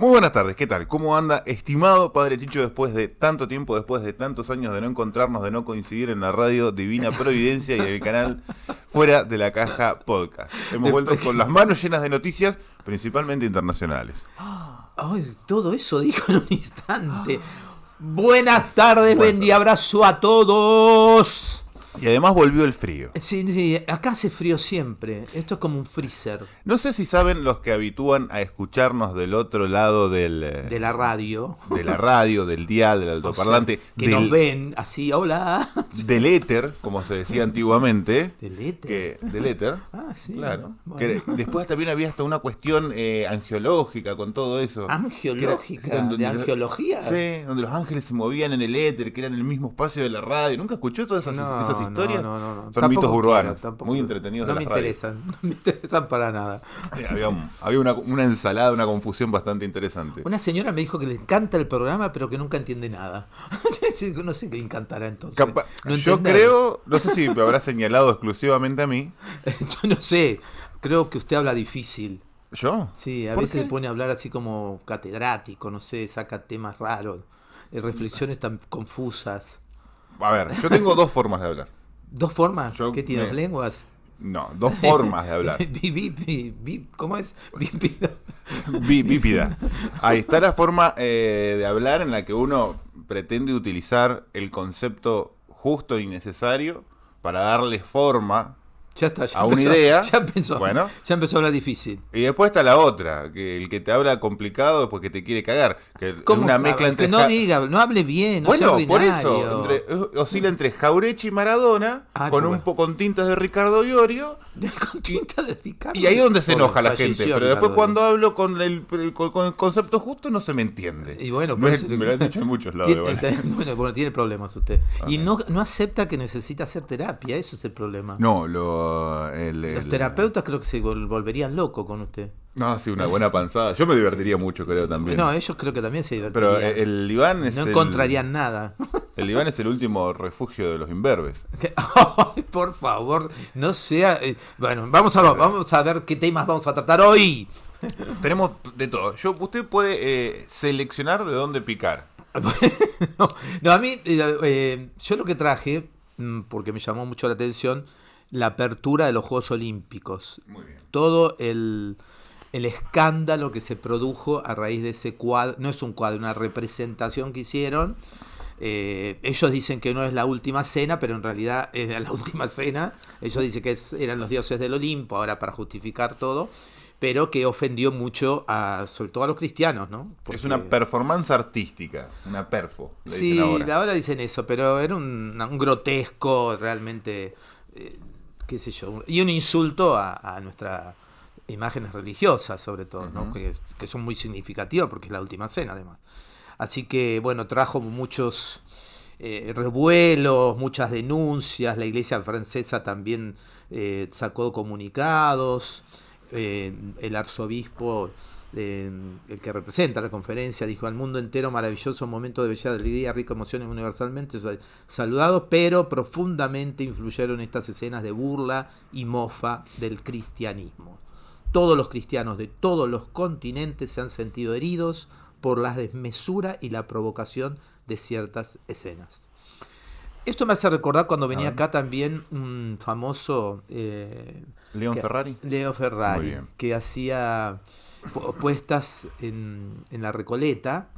Muy buenas tardes, ¿qué tal? ¿Cómo anda, estimado Padre Chicho, después de tanto tiempo, después de tantos años de no encontrarnos, de no coincidir en la radio Divina Providencia y en el canal Fuera de la Caja Podcast? Hemos vuelto con las manos llenas de noticias, principalmente internacionales. Ay, todo eso dijo en un instante. Buenas tardes, buen día, abrazo a todos. Y además volvió el frío. Sí, acá hace frío siempre. Esto es como un freezer. No sé si saben los que habitúan a escucharnos del otro lado de la radio. De la radio, del dial, del altoparlante. O sea, que nos ven así, hola. Del éter, como se decía antiguamente. ¿Del éter? Del éter. Ah, sí. Claro. Bueno. Que después también había hasta una cuestión angiológica con todo eso. ¿Angiológica? ¿De angiología? Sí, donde los ángeles se movían en el éter, que era en el mismo espacio de la radio. ¿Nunca escuchó todas esas historias? No. Son Tampoco mitos urbanos, tampoco, muy entretenidos no de me las interesan, no me interesan para nada. Había una ensalada, una confusión bastante interesante. Una señora me dijo que le encanta el programa, pero que nunca entiende nada. No sé qué le encantará entonces. Yo creo, no sé si me habrá señalado exclusivamente a mí. Yo no sé, creo que usted habla difícil. ¿Yo? Sí, a veces se pone a hablar así como catedrático, no sé, saca temas raros, reflexiones tan confusas. A ver, yo tengo dos formas de hablar. ¿Dos formas? ¿Qué tiene? ¿Dos lenguas? No, dos formas de hablar. ¿Cómo es? Bípida. Bípida. Ahí está la forma de hablar en la que uno pretende utilizar el concepto justo y necesario para darle forma ya está, a una idea. Ya empezó a hablar difícil. Y después está la otra, que el que te habla complicado es porque te quiere cagar. Que es una mezcla entre... Que no diga, no hable bien, no sea ordinario. Por eso, oscila entre Jaurechi y Maradona, con tintas de Ricardo Iorio. Con tintas de Ricardo. Y ahí es donde se enoja la gente. Pero después cuando hablo con el concepto justo no se me entiende. Y bueno, me lo han dicho en muchos lados. Bueno, tiene problemas usted. Y no acepta que necesita hacer terapia, eso es el problema. No, los terapeutas creo que se volverían locos con usted. No, sí, una buena panzada. Yo me divertiría mucho, creo, también. No, ellos creo que también se divertirían. Pero el Iván es no encontrarían nada. El Iván es el último refugio de los imberbes. Ay, por favor, no sea... Bueno, vamos a ver qué temas vamos a tratar hoy. Tenemos de todo. Usted puede seleccionar de dónde picar. No, a mí, yo lo que traje, porque me llamó mucho la atención, la apertura de los Juegos Olímpicos. Muy bien. Todo el escándalo que se produjo a raíz de ese cuadro, no es un cuadro, una representación que hicieron. Ellos dicen que no es la última cena, pero en realidad era la última cena. Ellos dicen que eran los dioses del Olimpo, ahora para justificar todo, pero que ofendió mucho sobre todo a los cristianos, ¿no? Porque... Es una performance artística, una perfo. Sí, ahora dicen eso, pero era un grotesco realmente, qué sé yo, y un insulto a nuestras imágenes religiosas sobre todo, ¿no? Que son muy significativas porque es la última cena además. Así que, bueno, trajo muchos revuelos, muchas denuncias. La iglesia francesa también sacó comunicados. El arzobispo, el que representa la conferencia, dijo: al mundo entero maravilloso momento de belleza, de alegría, rica emociones universalmente saludados, pero profundamente influyeron estas escenas de burla y mofa del cristianismo. Todos los cristianos de todos los continentes se han sentido heridos por la desmesura y la provocación de ciertas escenas. Esto me hace recordar cuando venía acá también un famoso... Leo Ferrari, que hacía puestas en la Recoleta,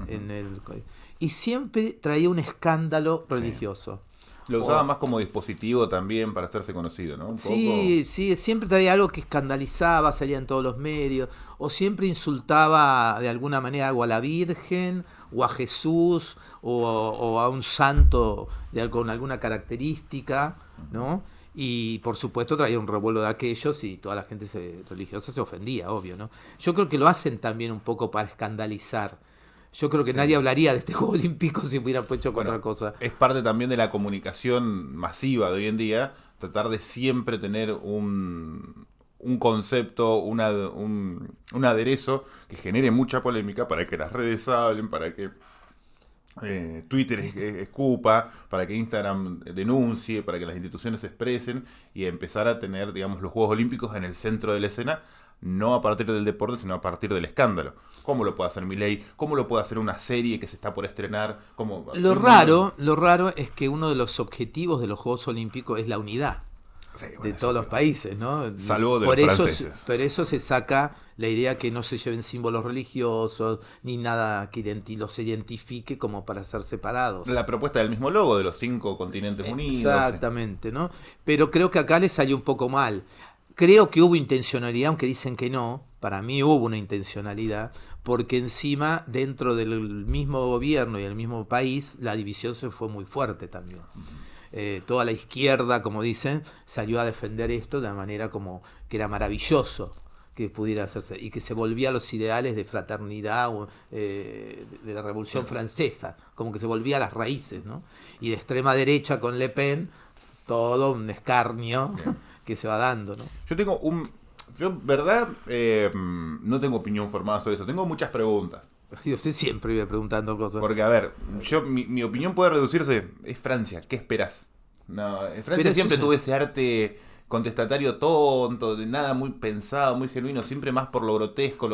y siempre traía un escándalo religioso. Lo usaba más como dispositivo también para hacerse conocido, ¿no? Sí, siempre traía algo que escandalizaba, salía en todos los medios, o siempre insultaba de alguna manera o a la Virgen, o a Jesús, o a un santo con alguna característica, ¿no? Y por supuesto traía un revuelo de aquellos y toda la gente religiosa se ofendía, obvio, ¿no? Yo creo que lo hacen también un poco para escandalizar. Yo creo que nadie hablaría de este Juego Olímpico si hubiera hecho otra cosa. Es parte también de la comunicación masiva de hoy en día, tratar de siempre tener un concepto, un aderezo que genere mucha polémica para que las redes hablen, para que Twitter escupa, para que Instagram denuncie, para que las instituciones se expresen y empezar a tener, digamos, los Juegos Olímpicos en el centro de la escena, no a partir del deporte, sino a partir del escándalo. ¿Cómo lo puede hacer Milei? ¿Cómo lo puede hacer una serie que se está por estrenar? Lo raro es que uno de los objetivos de los Juegos Olímpicos es la unidad de todos los países, ¿no? Salvo de los franceses. Por eso se saca la idea que no se lleven símbolos religiosos ni nada que los identifique como para ser separados. La propuesta del mismo logo de los 5 continentes unidos. Exactamente, ¿no? Pero creo que acá les salió un poco mal. Creo que hubo intencionalidad, aunque dicen que no. Para mí hubo una intencionalidad, porque encima, dentro del mismo gobierno y el mismo país, la división se fue muy fuerte también. Toda la izquierda, como dicen, salió a defender esto de una manera como que era maravilloso que pudiera hacerse y que se volvía a los ideales de fraternidad de la Revolución Francesa, como que se volvía a las raíces, ¿no? Y de extrema derecha con Le Pen, todo un escarnio que se va dando, ¿no? Yo, verdad, no tengo opinión formada sobre eso. Tengo muchas preguntas. Y usted siempre iba preguntando cosas. Porque, a ver, mi opinión puede reducirse. Es Francia, ¿qué esperás? No, en Francia siempre tuve ese arte contestatario tonto, de nada muy pensado, muy genuino, siempre más por lo grotesco,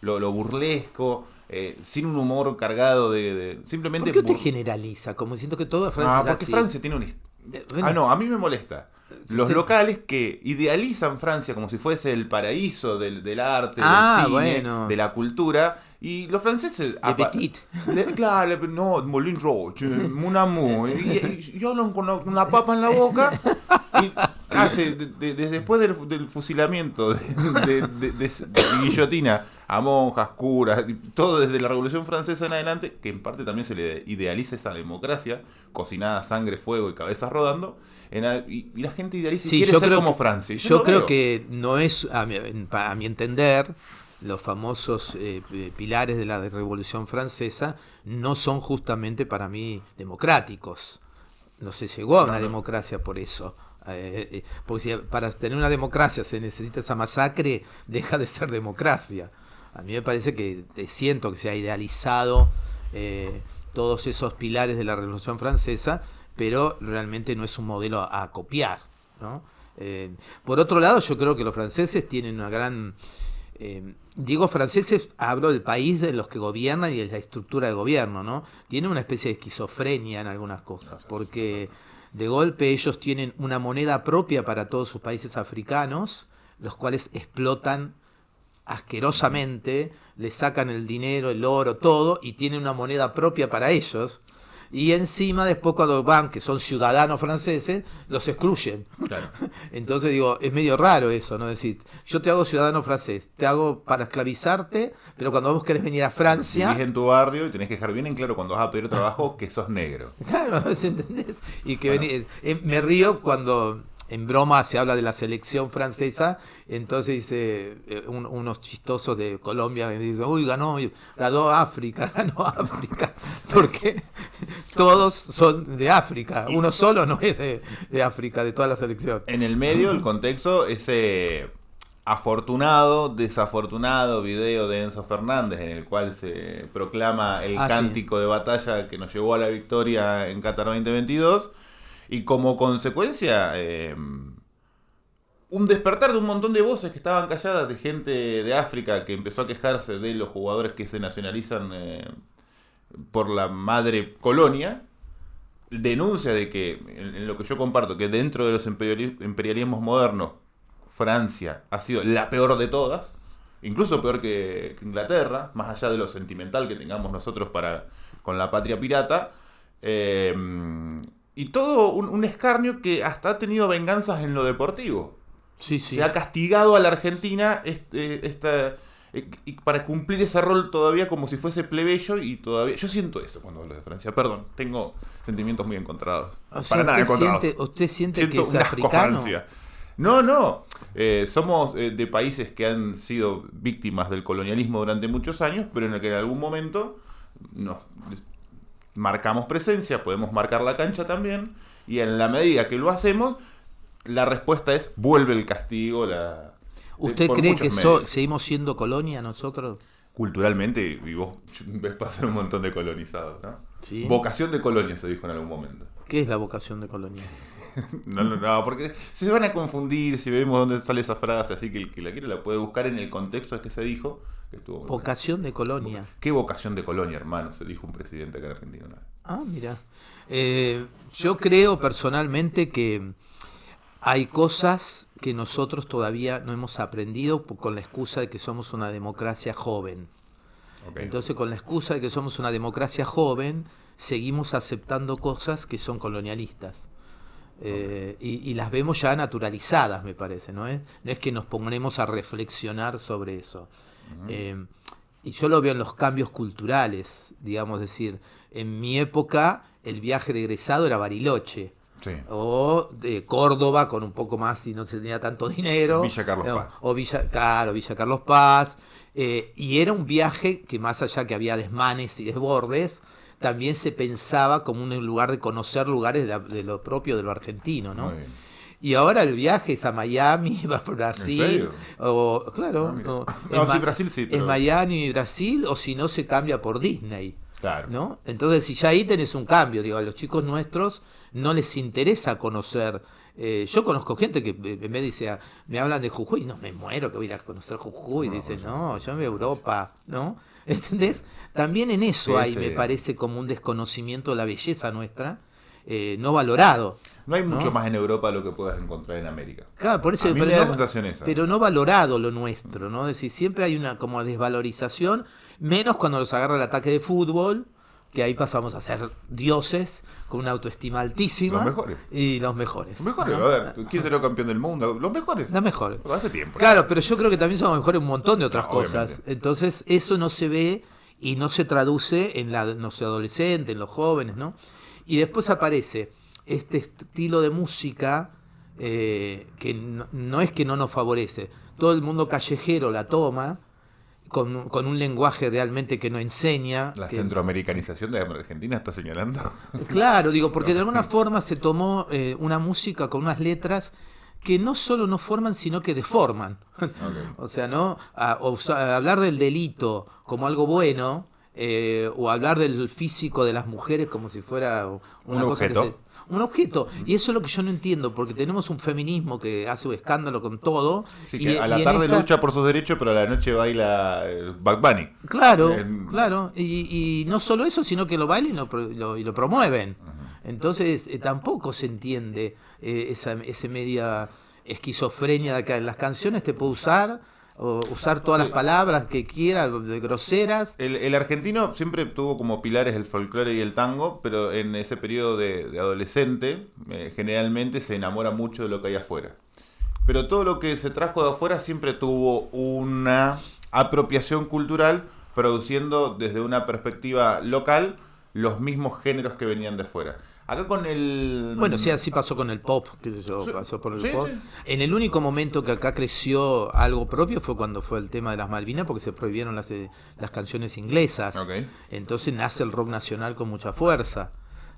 lo burlesco, sin un humor cargado de simplemente... ¿Por qué usted generaliza? Como diciendo que toda Francia porque así. Francia tiene no, a mí me molesta. Los locales que idealizan Francia como si fuese el paraíso del arte, del cine, de la cultura, y los franceses... Claro, no, Moulin Rouge, Mon Amour, y hablan con una papa en la boca, y desde después del fusilamiento de guillotina a monjas, curas, todo desde la Revolución Francesa en adelante, que en parte también se le idealiza esa democracia, cocinada, sangre, fuego y cabezas rodando, y la gente idealiza y quiere ser como Francia. Yo creo que no es, a mi entender, los famosos pilares de la Revolución Francesa no son justamente para mí democráticos. No se llegó a una democracia por eso. Porque si para tener una democracia se necesita esa masacre, deja de ser democracia. A mí me parece que siento que se ha idealizado todos esos pilares de la Revolución Francesa, pero realmente no es un modelo a copiar, ¿no? Por otro lado, yo creo que los franceses tienen una gran... digo franceses, hablo del país de los que gobiernan y de la estructura de gobierno, ¿no? Tienen una especie de esquizofrenia en algunas cosas, porque de golpe ellos tienen una moneda propia para todos sus países africanos, los cuales explotan asquerosamente, le sacan el dinero, el oro, todo, y tienen una moneda propia para ellos. Y encima después cuando van, que son ciudadanos franceses, los excluyen. Claro. Entonces digo, es medio raro eso, ¿no? Es decir, yo te hago ciudadano francés, te hago para esclavizarte, pero cuando vos querés venir a Francia... Vivís en tu barrio y tenés que dejar bien en claro cuando vas a pedir trabajo que sos negro. Claro, ¿entendés? Y que venís, me río cuando... En broma se habla de la selección francesa, entonces dice unos chistosos de Colombia que dicen, uy, ganó África, porque todos son de África, uno solo no es de África, de toda la selección. En el medio, el contexto, ese afortunado, desafortunado video de Enzo Fernández en el cual se proclama el cántico de batalla que nos llevó a la victoria en Qatar 2022. Y como consecuencia, un despertar de un montón de voces que estaban calladas de gente de África que empezó a quejarse de los jugadores que se nacionalizan por la madre colonia. Denuncia de que, en lo que yo comparto, que dentro de los imperialismos modernos, Francia ha sido la peor de todas, incluso peor que Inglaterra, más allá de lo sentimental que tengamos nosotros con la patria pirata. Y todo un escarnio que hasta ha tenido venganzas en lo deportivo. Sí. Se ha castigado a la Argentina para cumplir ese rol todavía como si fuese plebeyo y todavía... Yo siento eso cuando hablo de Francia, perdón, tengo sentimientos muy encontrados. O sea, nada encontrados. ¿Usted siente que es africano? No, somos de países que han sido víctimas del colonialismo durante muchos años, pero en el que en algún momento marcamos presencia, podemos marcar la cancha también, y en la medida que lo hacemos, la respuesta es vuelve el castigo. ¿Usted cree que seguimos siendo colonia nosotros? culturalmente, y vos ves pasar un montón de colonizados, ¿no? Sí. Vocación de colonia se dijo en algún momento. ¿Qué es la vocación de colonia? No, porque se van a confundir si vemos dónde sale esa frase, así que el que la quiere la puede buscar en el contexto de que se dijo. Que estuvo Vocación de colonia. ¿Qué vocación de colonia, hermano? Se dijo un presidente acá en Argentina una vez. Ah, mira. Yo creo personalmente que hay cosas que nosotros todavía no hemos aprendido con la excusa de que somos una democracia joven. Okay. Entonces, con la excusa de que somos una democracia joven, seguimos aceptando cosas que son colonialistas. Y las vemos ya naturalizadas, me parece, ¿no es? No es que nos ponemos a reflexionar sobre eso. Y yo lo veo en los cambios culturales, digamos, decir, en mi época el viaje de egresado era Bariloche. Sí. O de Córdoba con un poco más y no tenía tanto dinero. Villa Carlos Paz. O Villa Carlos Paz. Y era un viaje que más allá que había desmanes y desbordes, también se pensaba como un lugar de conocer lugares de lo propio de lo argentino, ¿no? Y ahora el viaje es a Miami, va a Brasil. ¿En serio? O, claro. Sí, Brasil sí. Pero... Es Miami, Brasil, o si no se cambia por Disney. Claro. ¿No? Entonces, si ya ahí tenés un cambio, digo, a los chicos nuestros no les interesa conocer. Yo conozco gente que me dice, me hablan de Jujuy, no me muero que voy a ir a conocer Jujuy. Dice, no, yo me voy a Europa, ¿no? ¿Entendés? También en eso Sí, hay, me parece, como un desconocimiento de la belleza nuestra, no valorado. No hay mucho más en Europa de lo que puedas encontrar en América. Claro, por eso, a mí me da la sensación esa. Pero no valorado lo nuestro, ¿no? Es decir, siempre hay una como desvalorización, menos cuando nos agarra el ataque de fútbol, que ahí pasamos a ser dioses con una autoestima altísima. Los mejores. Y los mejores. Los mejores, ¿no? a ver, ¿quién será campeón del mundo? Los mejores. Los mejores. Hace tiempo. Claro, pero yo creo que también somos mejores en un montón de otras cosas. Obviamente. Entonces, eso no se ve y no se traduce en los adolescentes, en los jóvenes, ¿no? Y después aparece este estilo de música que no es que no nos favorece. Todo el mundo callejero la toma con un lenguaje realmente que no enseña. La centroamericanización de Argentina está señalando. Claro, digo, porque de alguna forma se tomó una música con unas letras que no solo no forman, sino que deforman. Okay. O sea, ¿no? Hablar del delito como algo bueno, o hablar del físico de las mujeres como si fuera una un cosa objeto. Un objeto. Y eso es lo que yo no entiendo, porque tenemos un feminismo que hace un escándalo con todo. Sí, que a la tarde lucha por sus derechos, pero a la noche baila Bad Bunny. Claro, claro. Y no solo eso, sino que lo bailan y lo promueven. Entonces tampoco se entiende ese media esquizofrenia de acá. En las canciones te puedo usar todas las palabras que quiera, de groseras. El argentino siempre tuvo como pilares el folclore y el tango, pero en ese periodo de adolescente generalmente se enamora mucho de lo que hay afuera. Pero todo lo que se trajo de afuera siempre tuvo una apropiación cultural, produciendo desde una perspectiva local los mismos géneros que venían de afuera. Acá con el... Bueno, sí, así pasó con el pop, qué sé yo, pasó por el sí, pop. Sí. En el único momento que acá creció algo propio fue cuando fue el tema de las Malvinas, porque se prohibieron las canciones inglesas. Okay. Entonces nace el rock nacional con mucha fuerza.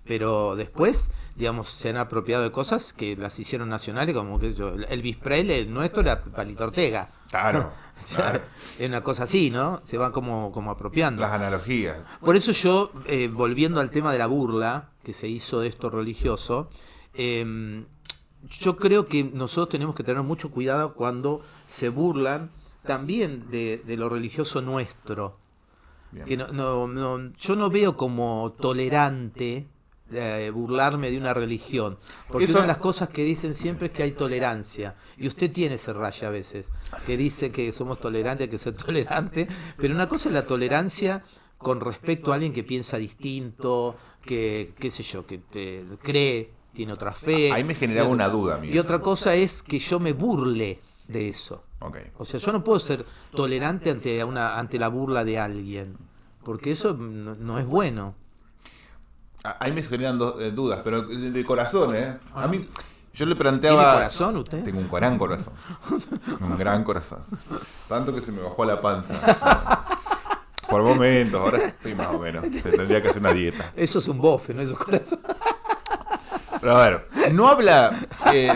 Pero después, digamos, se han apropiado de cosas que las hicieron nacionales, como que yo, Elvis Presley, el nuestro era Palito Ortega. Claro. O sea, es una cosa así, ¿no? Se van como apropiando. Las analogías. Por eso yo, volviendo al tema de la burla que se hizo de esto religioso, yo creo que nosotros tenemos que tener mucho cuidado cuando se burlan también de lo religioso nuestro. Bien. Que yo no veo como tolerante burlarme de una religión, porque una de las cosas que dicen siempre es que hay tolerancia, y usted tiene ese raya a veces que dice que somos tolerantes, hay que ser tolerante, pero una cosa es la tolerancia con respecto a alguien que piensa distinto, que qué sé yo, que cree, tiene otra fe. Ahí me generaba una duda a mí. Y otra cosa es que yo me burle de eso. Okay. O sea, yo no puedo ser tolerante ante la burla de alguien, porque eso no es bueno. Ahí me generan dudas, pero de corazón, ¿eh? A mí, yo le planteaba... ¿Tiene corazón usted? Tengo un gran corazón. Un gran corazón. Tanto que se me bajó a la panza. Por momentos, ahora estoy más o menos. Se tendría que hacer una dieta. Eso es un bofe, no es un corazón. Pero a ver, no habla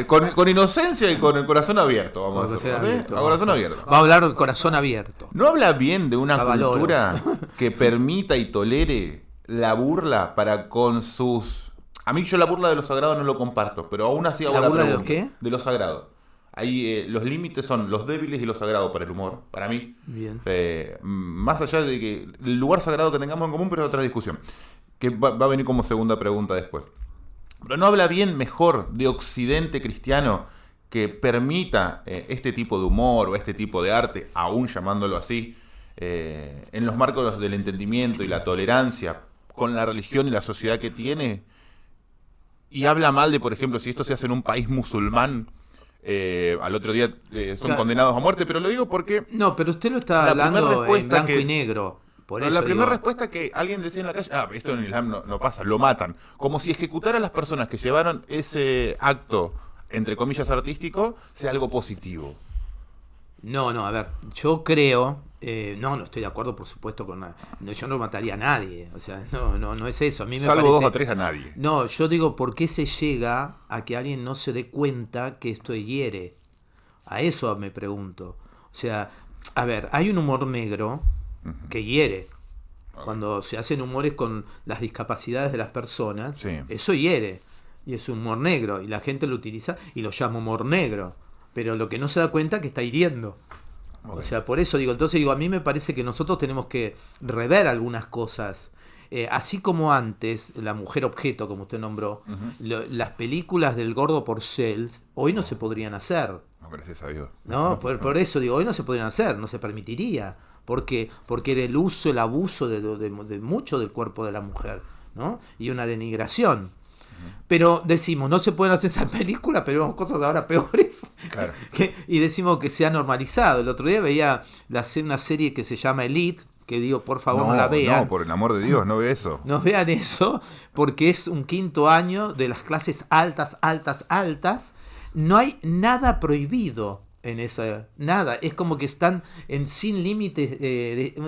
con inocencia y con el corazón abierto, vamos a decirlo, abierto, a corazón abierto. Vamos a hablar de corazón abierto. ¿No habla bien de una La cultura que permita y tolere la burla para con sus... A mí yo la burla de lo sagrado no lo comparto, pero aún así hago ¿La la burla de pregunta. los qué? De lo sagrado. Ahí los límites son los débiles y lo sagrado para el humor, para mí. Bien. Más allá de que el lugar sagrado que tengamos en común, pero es otra discusión. Que va a venir como segunda pregunta después. Pero no habla bien mejor de Occidente cristiano que permita este tipo de humor o este tipo de arte, aún llamándolo así, en los marcos del entendimiento y la tolerancia con la religión y la sociedad que tiene. Y habla mal de, por ejemplo, si esto se hace en un país musulmán, al otro día son Claro. condenados a muerte, pero lo digo porque No, pero usted lo está La hablando primera en respuesta blanco que- y negro. Por la eso primera digo, respuesta que alguien decía en la calle, esto en el Islam no pasa, lo matan. Como si ejecutar a las personas que llevaron ese acto, entre comillas, artístico, sea algo positivo. No, a ver, yo creo, no estoy de acuerdo, por supuesto, yo no mataría a nadie, o sea, no es eso, a mí me Salvo parece... 2 o 3 a nadie. No, yo digo, ¿por qué se llega a que alguien no se dé cuenta que esto hiere? A eso me pregunto. O sea, a ver, hay un humor negro que hiere. Cuando se hacen humores con las discapacidades de las personas, Sí. eso hiere. Y es un humor negro. Y la gente lo utiliza y lo llama humor negro. Pero lo que no se da cuenta es que está hiriendo. O sea, por eso digo, entonces digo, a mí me parece que nosotros tenemos que rever algunas cosas. Así como antes, la mujer objeto, como usted nombró, las películas del gordo Porcel, hoy no se podrían hacer. No, gracias a Dios. ¿No? Por eso digo, hoy no se podrían hacer, no se permitiría. ¿Por qué? Porque era el uso, el abuso de mucho del cuerpo de la mujer, ¿no? Y una denigración. Pero decimos, no se pueden hacer esas películas, pero vemos cosas ahora peores. Claro. Y decimos que se ha normalizado. El otro día veía una serie que se llama Elite, que digo, por favor no la vean. No, por el amor de Dios, no ve eso. No vean eso, porque es un quinto año de las clases altas. No hay nada prohibido en esa, nada. Es como que están sin límites,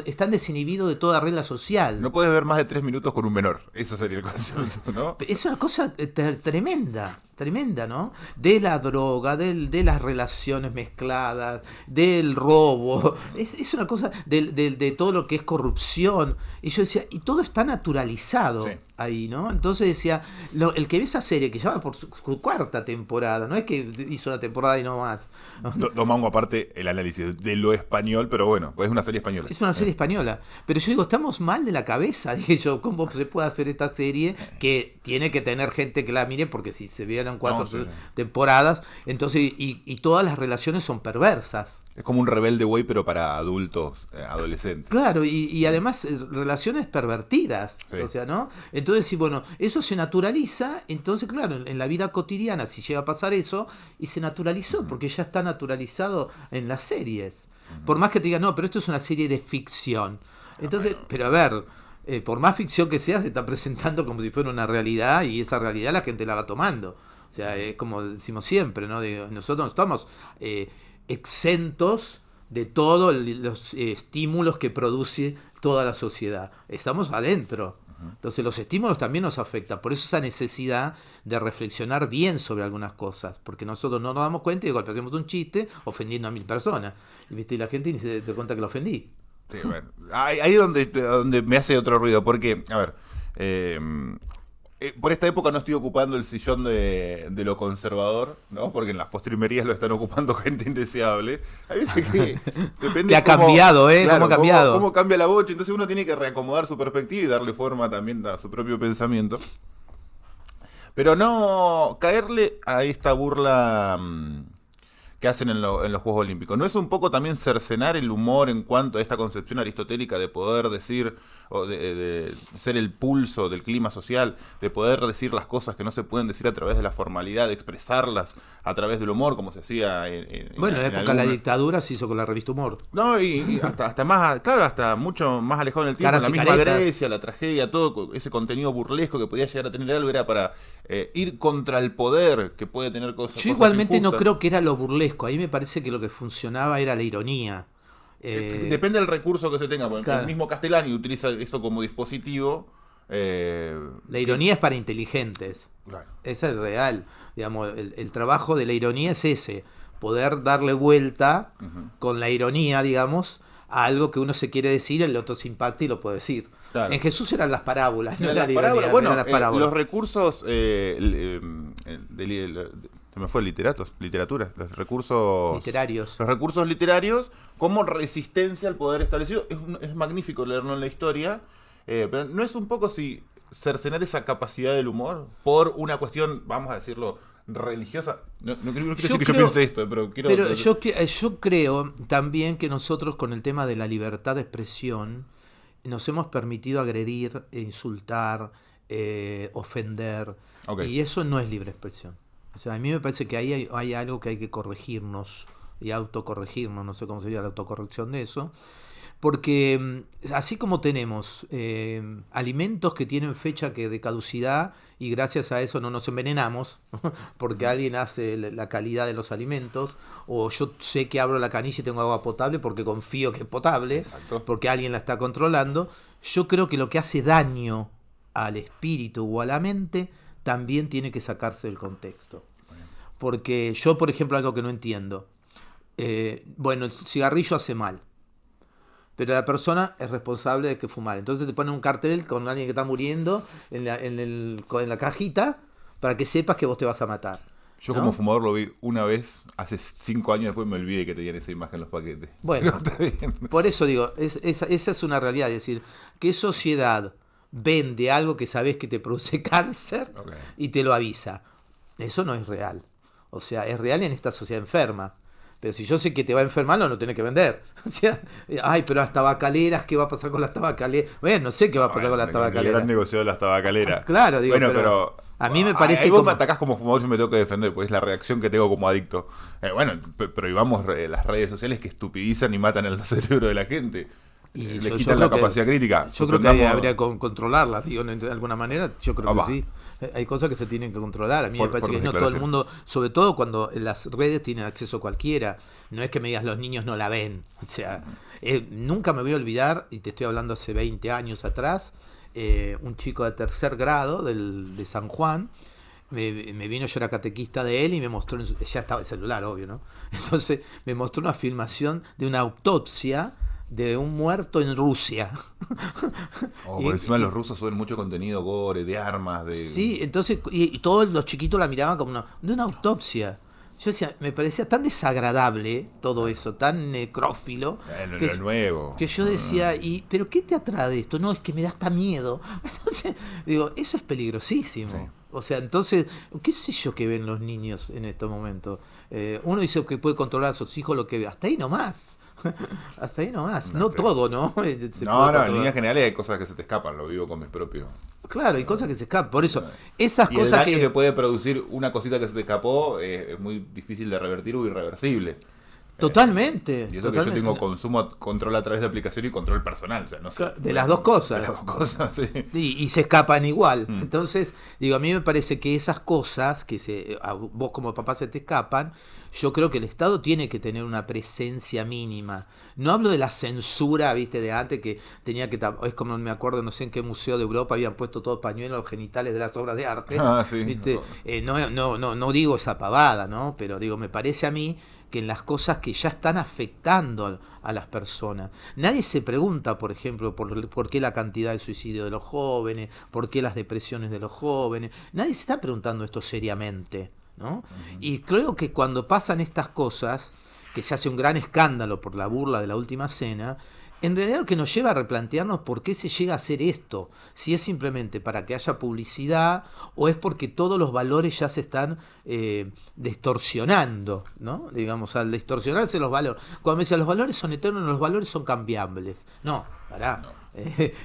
están desinhibidos de toda regla social. No puedes ver más de 3 minutos con un menor. Eso sería el concepto, ¿no? Es una cosa tremenda, ¿no? De la droga, de las relaciones mezcladas, del robo. Es una cosa de todo lo que es corrupción. Y yo decía, y todo está naturalizado. Sí. Ahí, ¿no? Entonces decía, el que ve esa serie, que ya va por su cuarta temporada, no es que hizo una temporada y no más. Tomamos aparte el análisis de lo español, pero bueno, pues es una serie española. Es una serie española. Pero yo digo, estamos mal de la cabeza. Dije yo, ¿cómo se puede hacer esta serie que tiene que tener gente que la mire? Porque si se vieron 4 sí. temporadas, entonces, y todas las relaciones son perversas. Es como un Rebelde Way, pero para adultos, adolescentes. Claro, y además relaciones pervertidas, Sí. o sea, ¿no? Entonces, sí, bueno, eso se naturaliza, entonces, claro, en la vida cotidiana, si llega a pasar eso, y se naturalizó, porque ya está naturalizado en las series. Por más que te digan, no, pero esto es una serie de ficción. Entonces, pero a ver, por más ficción que sea, se está presentando como si fuera una realidad, y esa realidad la gente la va tomando. O sea, es como decimos siempre, ¿no? Nosotros no estamos exentos de todos los estímulos que produce toda la sociedad. Estamos adentro. Entonces los estímulos también nos afectan. Por eso esa necesidad de reflexionar bien sobre algunas cosas. Porque nosotros no nos damos cuenta y de golpe hacemos un chiste ofendiendo a 1000 personas. Y la gente ni se da cuenta que lo ofendí. Sí, bueno. Ahí es donde me hace otro ruido, porque, a ver, por esta época no estoy ocupando el sillón de lo conservador, ¿no? Porque en las postrimerías lo están ocupando gente indeseable. Hay veces que depende Que ha cambiado, ¿eh? claro, ¿Cómo ha cambiado? Cómo cambia la bocha. Entonces uno tiene que reacomodar su perspectiva y darle forma también a su propio pensamiento. Pero no caerle a esta burla que hacen en los Juegos Olímpicos. ¿No es un poco también cercenar el humor en cuanto a esta concepción aristotélica de poder decir, o de ser el pulso del clima social, de poder decir las cosas que no se pueden decir a través de la formalidad, de expresarlas a través del humor, como se hacía Bueno, en la época de la dictadura se hizo con la revista Humor. No, y hasta más, claro, hasta mucho más alejado en el tiempo, Caras la y misma caretas. Grecia, la tragedia, todo ese contenido burlesco que podía llegar a tener algo era para ir contra el poder que puede tener cosas. Yo cosas igualmente no injustas. creo que era lo burlesco. Ahí me parece que lo que funcionaba era la ironía. Depende del recurso que se tenga, porque Claro. el mismo Castellani utiliza eso como dispositivo La ironía es para inteligentes. Claro. Esa es real. Digamos, el trabajo de la ironía es ese, poder darle vuelta con la ironía, digamos, a algo que uno se quiere decir, el otro se impacta y lo puede decir. Claro. En Jesús eran las parábolas, no Las era la parábolas, ironía, bueno, eran las parábolas. los recursos se me fue literatura, los recursos literarios como resistencia al poder establecido. Es magnífico leerlo en la historia, pero no es un poco si cercenar esa capacidad del humor por una cuestión, vamos a decirlo, religiosa. No quiero decir que yo piense esto, pero quiero... Pero yo creo también que nosotros con el tema de la libertad de expresión nos hemos permitido agredir, insultar, ofender, Okay. y eso no es libre expresión. O sea, a mí me parece que ahí hay algo que hay que corregirnos y autocorregirnos, no sé cómo sería la autocorrección de eso, porque así como tenemos alimentos que tienen fecha de caducidad y gracias a eso no nos envenenamos, porque alguien hace la calidad de los alimentos, o yo sé que abro la canilla y tengo agua potable porque confío que es potable, Exacto. porque alguien la está controlando, yo creo que lo que hace daño al espíritu o a la mente también tiene que sacarse del contexto. Porque yo, por ejemplo, algo que no entiendo, bueno, el cigarrillo hace mal, pero la persona es responsable de que fumar. Entonces te ponen un cartel con alguien que está muriendo en la cajita para que sepas que vos te vas a matar. Yo ¿no? como fumador lo vi una vez, hace 5 años, después me olvidé que tenían esa imagen en los paquetes. Bueno, Pero está bien. por eso digo, esa es una realidad. Es decir, ¿qué sociedad vende algo que sabés que te produce cáncer y te lo avisa? Eso no es real. O sea, es real en esta sociedad enferma. Pero si yo sé que te va a enfermar, no lo tenés que vender. O sea, ay, pero las tabacaleras, ¿qué va a pasar con las tabacaleras? Bueno, no sé qué va a pasar con las tabacaleras. El gran negocio de las tabacaleras. Claro, digo, bueno, pero a mí me parece ahí vos como... me atacás como fumador, yo me tengo que defender, pues es la reacción que tengo como adicto. Bueno, prohibamos las redes sociales que estupidizan y matan el cerebro de la gente. Y Le yo quitan la creo capacidad crítica. Yo creo que habría que controlarlas, digo, de alguna manera. Yo creo que sí. Hay cosas que se tienen que controlar. A mí me parece que no todo el mundo, sobre todo cuando en las redes tienen acceso cualquiera. No es que me digas los niños no la ven. O sea, nunca me voy a olvidar, y te estoy hablando hace 20 años atrás, un chico de 3er grado de San Juan. Me vino, yo era catequista de él y me mostró, ya estaba el celular, obvio, ¿no? Entonces me mostró una filmación de una autopsia de un muerto en Rusia. Por encima los rusos suben mucho contenido gore, de armas, de... Sí, entonces, y todos los chiquitos la miraban como de una autopsia. Yo decía, me parecía tan desagradable todo eso, tan necrófilo. Lo nuevo. Que yo decía, ¿pero qué te atrae de esto? No, es que me da hasta miedo. Entonces, digo, eso es peligrosísimo. Sí. O sea, entonces, ¿qué sé yo que ven los niños en estos momentos? Uno dice que puede controlar a sus hijos lo que ve. Hasta ahí nomás. Hasta ahí nomás. No todo, ¿no? En líneas generales hay cosas que se te escapan, lo vivo con mis propios. Claro, hay cosas que se escapan. Por eso, esas y cosas el daño que puede producir una cosita que se te escapó es muy difícil de revertir o irreversible. Totalmente. Y eso totalmente. Que yo tengo consumo, control a través de aplicación y control personal. O sea, no sé, de las dos cosas. De las dos cosas, sí. Y se escapan igual. Entonces, digo, a mí me parece que esas cosas que a vos como papá se te escapan, yo creo que el Estado tiene que tener una presencia mínima. No hablo de la censura, viste, de antes que tenía que... Es como, me acuerdo, no sé en qué museo de Europa habían puesto todos pañuelos genitales de las obras de arte. Sí, ¿viste? No digo esa pavada, ¿no? Pero digo, me parece a mí que en las cosas que ya están afectando a las personas. Nadie se pregunta, por ejemplo, por qué la cantidad de suicidio de los jóvenes, por qué las depresiones de los jóvenes. Nadie se está preguntando esto seriamente, ¿no? Y creo que cuando pasan estas cosas, que se hace un gran escándalo por la burla de la última cena, en realidad lo que nos lleva a replantearnos por qué se llega a hacer esto, si es simplemente para que haya publicidad o es porque todos los valores ya se están distorsionando, ¿no? Digamos, al distorsionarse los valores. Cuando me dicen los valores son eternos, los valores son cambiables. No, pará. No.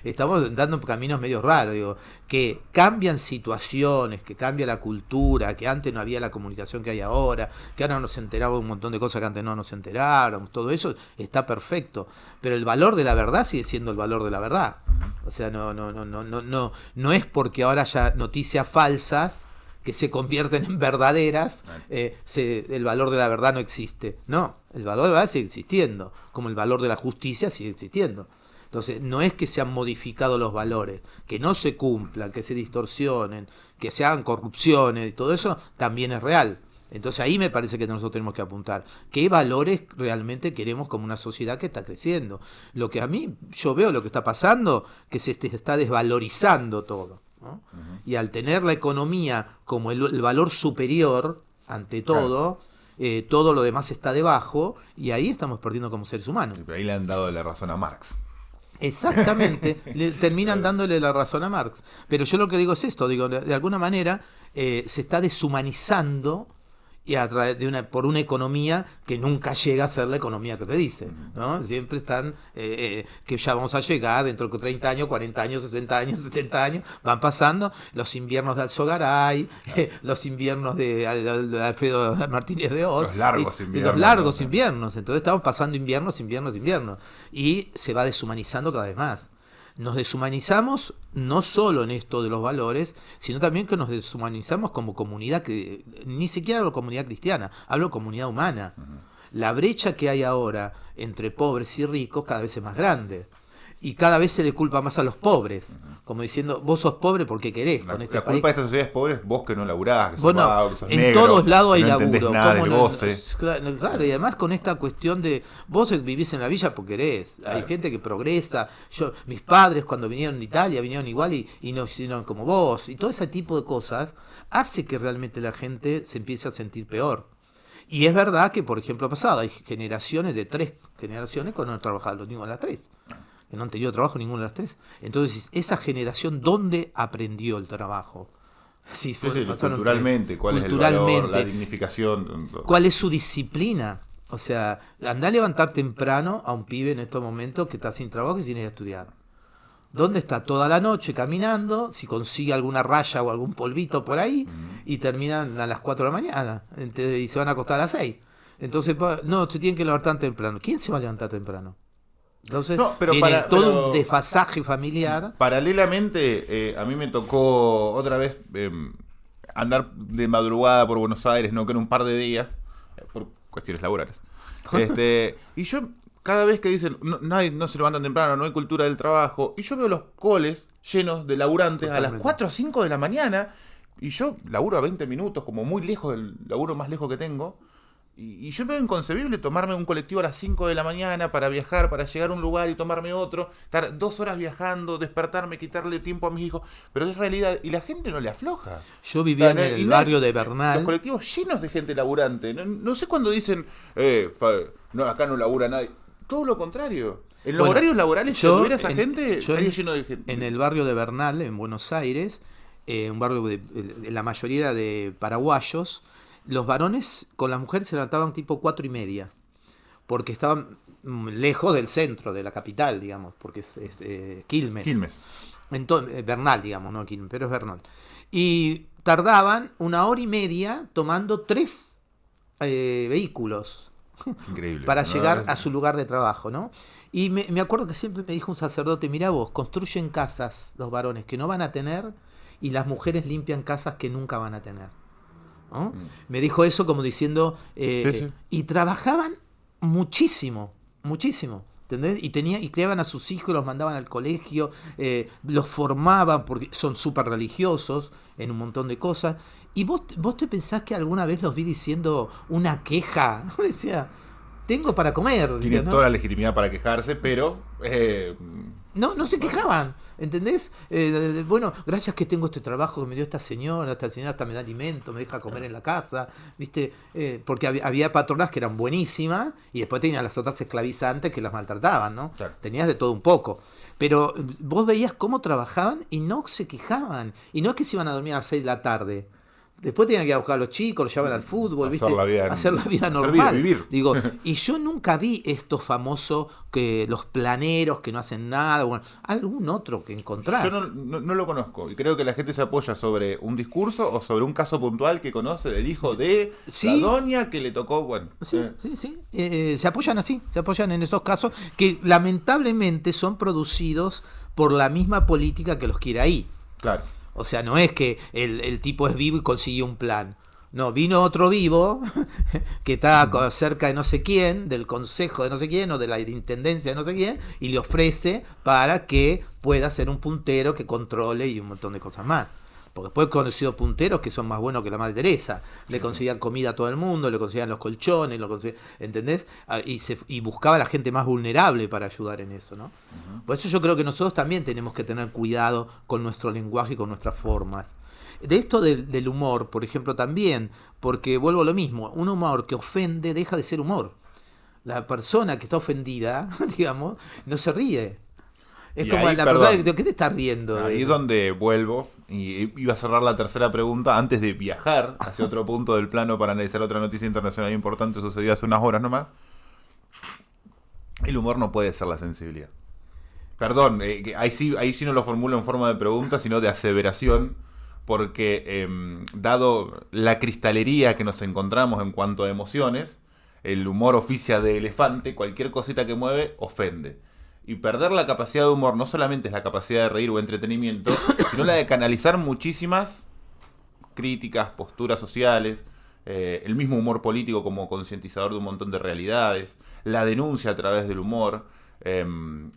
Estamos dando caminos medio raros, digo, que cambian situaciones, que cambia la cultura, que antes no había la comunicación que hay ahora, que ahora nos enteramos de un montón de cosas que antes no nos enteráramos, todo eso está perfecto, pero el valor de la verdad sigue siendo el valor de la verdad. O sea, no es porque ahora haya noticias falsas que se convierten en verdaderas, el valor de la verdad no existe. No, el valor de la verdad sigue existiendo, como el valor de la justicia sigue existiendo. Entonces, no es que se han modificado los valores, que no se cumplan, que se distorsionen, que se hagan corrupciones y todo eso, también es real. Entonces ahí me parece que nosotros tenemos que apuntar. ¿Qué valores realmente queremos como una sociedad que está creciendo? Lo que a mí, yo veo lo que está pasando, que se está desvalorizando todo, ¿no? Y al tener la economía como el valor superior ante todo, todo lo demás está debajo, y ahí estamos perdiendo como seres humanos. Pero ahí le han dado la razón a Marx. Exactamente, terminan dándole la razón a Marx. Pero yo lo que digo es esto, digo, de alguna manera se está deshumanizando y a través de por una economía que nunca llega a ser la economía que se dice, ¿no? Siempre están que ya vamos a llegar dentro de 30 años, 40 años, 60 años, 70 años, van pasando los inviernos de Alzogaray, los inviernos de Alfredo Martínez de Oz, los largos inviernos. Los largos inviernos. Entonces estamos pasando inviernos, y se va deshumanizando cada vez más. Nos deshumanizamos no solo en esto de los valores, sino también que nos deshumanizamos como comunidad, que ni siquiera hablo comunidad cristiana, hablo comunidad humana. La brecha que hay ahora entre pobres y ricos cada vez es más grande. Y cada vez se le culpa más a los pobres, como diciendo, vos sos pobre porque querés. La Este culpa de esta sociedad es pobre, vos que no laburás, que sos bueno, vago, que sos en negro, todos lados hay no entendés laburo. nada del No? goce. Claro, y además con esta cuestión de vos vivís en la villa porque querés. Claro. Hay gente que progresa. Mis padres cuando vinieron de Italia vinieron igual y no hicieron como vos. Y todo ese tipo de cosas hace que realmente la gente se empiece a sentir peor. Y es verdad que, por ejemplo, ha pasado, hay generaciones de 3 generaciones que no han trabajado los niños a las 3. Que no han tenido trabajo ninguna de las 3. Entonces, esa generación, ¿dónde aprendió el trabajo? Sí, culturalmente, ¿cuál es el valor, la dignificación? ¿Cuál es su disciplina? O sea, andá a levantar temprano a un pibe en estos momentos que está sin trabajo y sin ir a estudiar. ¿Dónde está? Toda la noche caminando, si consigue alguna raya o algún polvito por ahí, y terminan a las 4 de la mañana y se van a acostar a las 6. Entonces, no, se tienen que levantar temprano. ¿Quién se va a levantar temprano? Entonces, no, pero viene todo un desfasaje familiar. Paralelamente, a mí me tocó otra vez andar de madrugada por Buenos Aires, no que en un par de días, por cuestiones laborales. Y yo, cada vez que dicen, no se levantan temprano, no hay cultura del trabajo, y yo veo los coles llenos de laburantes totalmente a las 4 o 5 de la mañana, y yo laburo a 20 minutos, como muy lejos del laburo más lejos que tengo. Y yo veo inconcebible tomarme un colectivo a las 5 de la mañana para viajar, para llegar a un lugar y tomarme otro, estar 2 horas viajando, despertarme, quitarle tiempo a mis hijos, pero es realidad, y la gente no le afloja. Yo vivía en el barrio de Bernal. Los colectivos llenos de gente laburante, no sé cuándo dicen, no, acá no labura nadie, todo lo contrario. En los horarios laborales, si tuviera esa gente, estaría lleno de gente. En el barrio de Bernal, en Buenos Aires, un barrio de la mayoría de paraguayos, los varones con las mujeres se levantaban tipo 4:30, porque estaban lejos del centro, de la capital, digamos, porque es Quilmes. Entonces, Bernal, digamos, no Quilmes, pero es Bernal. Y tardaban 1 hora y media tomando 3 vehículos. Increíble, para llegar a su lugar de trabajo, ¿no? Y me acuerdo que siempre me dijo un sacerdote, mirá vos, construyen casas los varones que no van a tener y las mujeres limpian casas que nunca van a tener. ¿No? Me dijo eso como diciendo sí. Y trabajaban muchísimo, ¿entendés? Y criaban a sus hijos, los mandaban al colegio, los formaban porque son súper religiosos en un montón de cosas. Y vos te pensás que alguna vez los vi diciendo una queja. Decía, tengo para comer. Tienen toda la legitimidad para quejarse, pero no se quejaban, ¿entendés? Bueno, gracias que tengo este trabajo que me dio esta señora hasta me da alimento, me deja comer en la casa, ¿viste? Porque había patronas que eran buenísimas y después tenían las otras esclavizantes que las maltrataban, ¿no? Claro. Tenías de todo un poco. Pero vos veías cómo trabajaban y no se quejaban. Y no es que se iban a dormir a las 6 de la tarde. Después tenían que ir a buscar a los chicos, los llevaban al fútbol, ¿viste? Hacer la vida normal. Vivir. Digo, y yo nunca vi estos famosos que los planeros que no hacen nada, bueno, algún otro que encontrás. Yo no lo conozco y creo que la gente se apoya sobre un discurso o sobre un caso puntual que conoce del hijo de la doña que le tocó, bueno. Sí. Se apoyan en esos casos que lamentablemente son producidos por la misma política que los quiere ahí. Claro. O sea, no es que el tipo es vivo y consiguió un plan. No, vino otro vivo que está cerca de no sé quién, del consejo de no sé quién o de la intendencia de no sé quién, y le ofrece para que pueda ser un puntero que controle y un montón de cosas más. Porque después he conocido punteros que son más buenos que la Madre Teresa. Le conseguían comida a todo el mundo, le conseguían los colchones, ¿entendés? Y buscaba a la gente más vulnerable para ayudar en eso, ¿no? Uh-huh. Por eso yo creo que nosotros también tenemos que tener cuidado con nuestro lenguaje y con nuestras formas. De esto del humor, por ejemplo, también, porque vuelvo a lo mismo, un humor que ofende deja de ser humor. La persona que está ofendida, digamos, no se ríe. Es como ahí, la persona que ¿qué te está riendo? Ahí es donde vuelvo, y iba a cerrar la tercera pregunta antes de viajar hacia otro punto del plano para analizar otra noticia internacional importante sucedida hace unas horas nomás. El humor no puede ser la sensibilidad. Perdón, ahí sí no lo formulo en forma de pregunta, sino de aseveración, porque dado la cristalería que nos encontramos en cuanto a emociones, el humor oficia de elefante, cualquier cosita que mueve ofende. Y perder la capacidad de humor no solamente es la capacidad de reír o entretenimiento, sino la de canalizar muchísimas críticas, posturas sociales, el mismo humor político como concientizador de un montón de realidades, la denuncia a través del humor.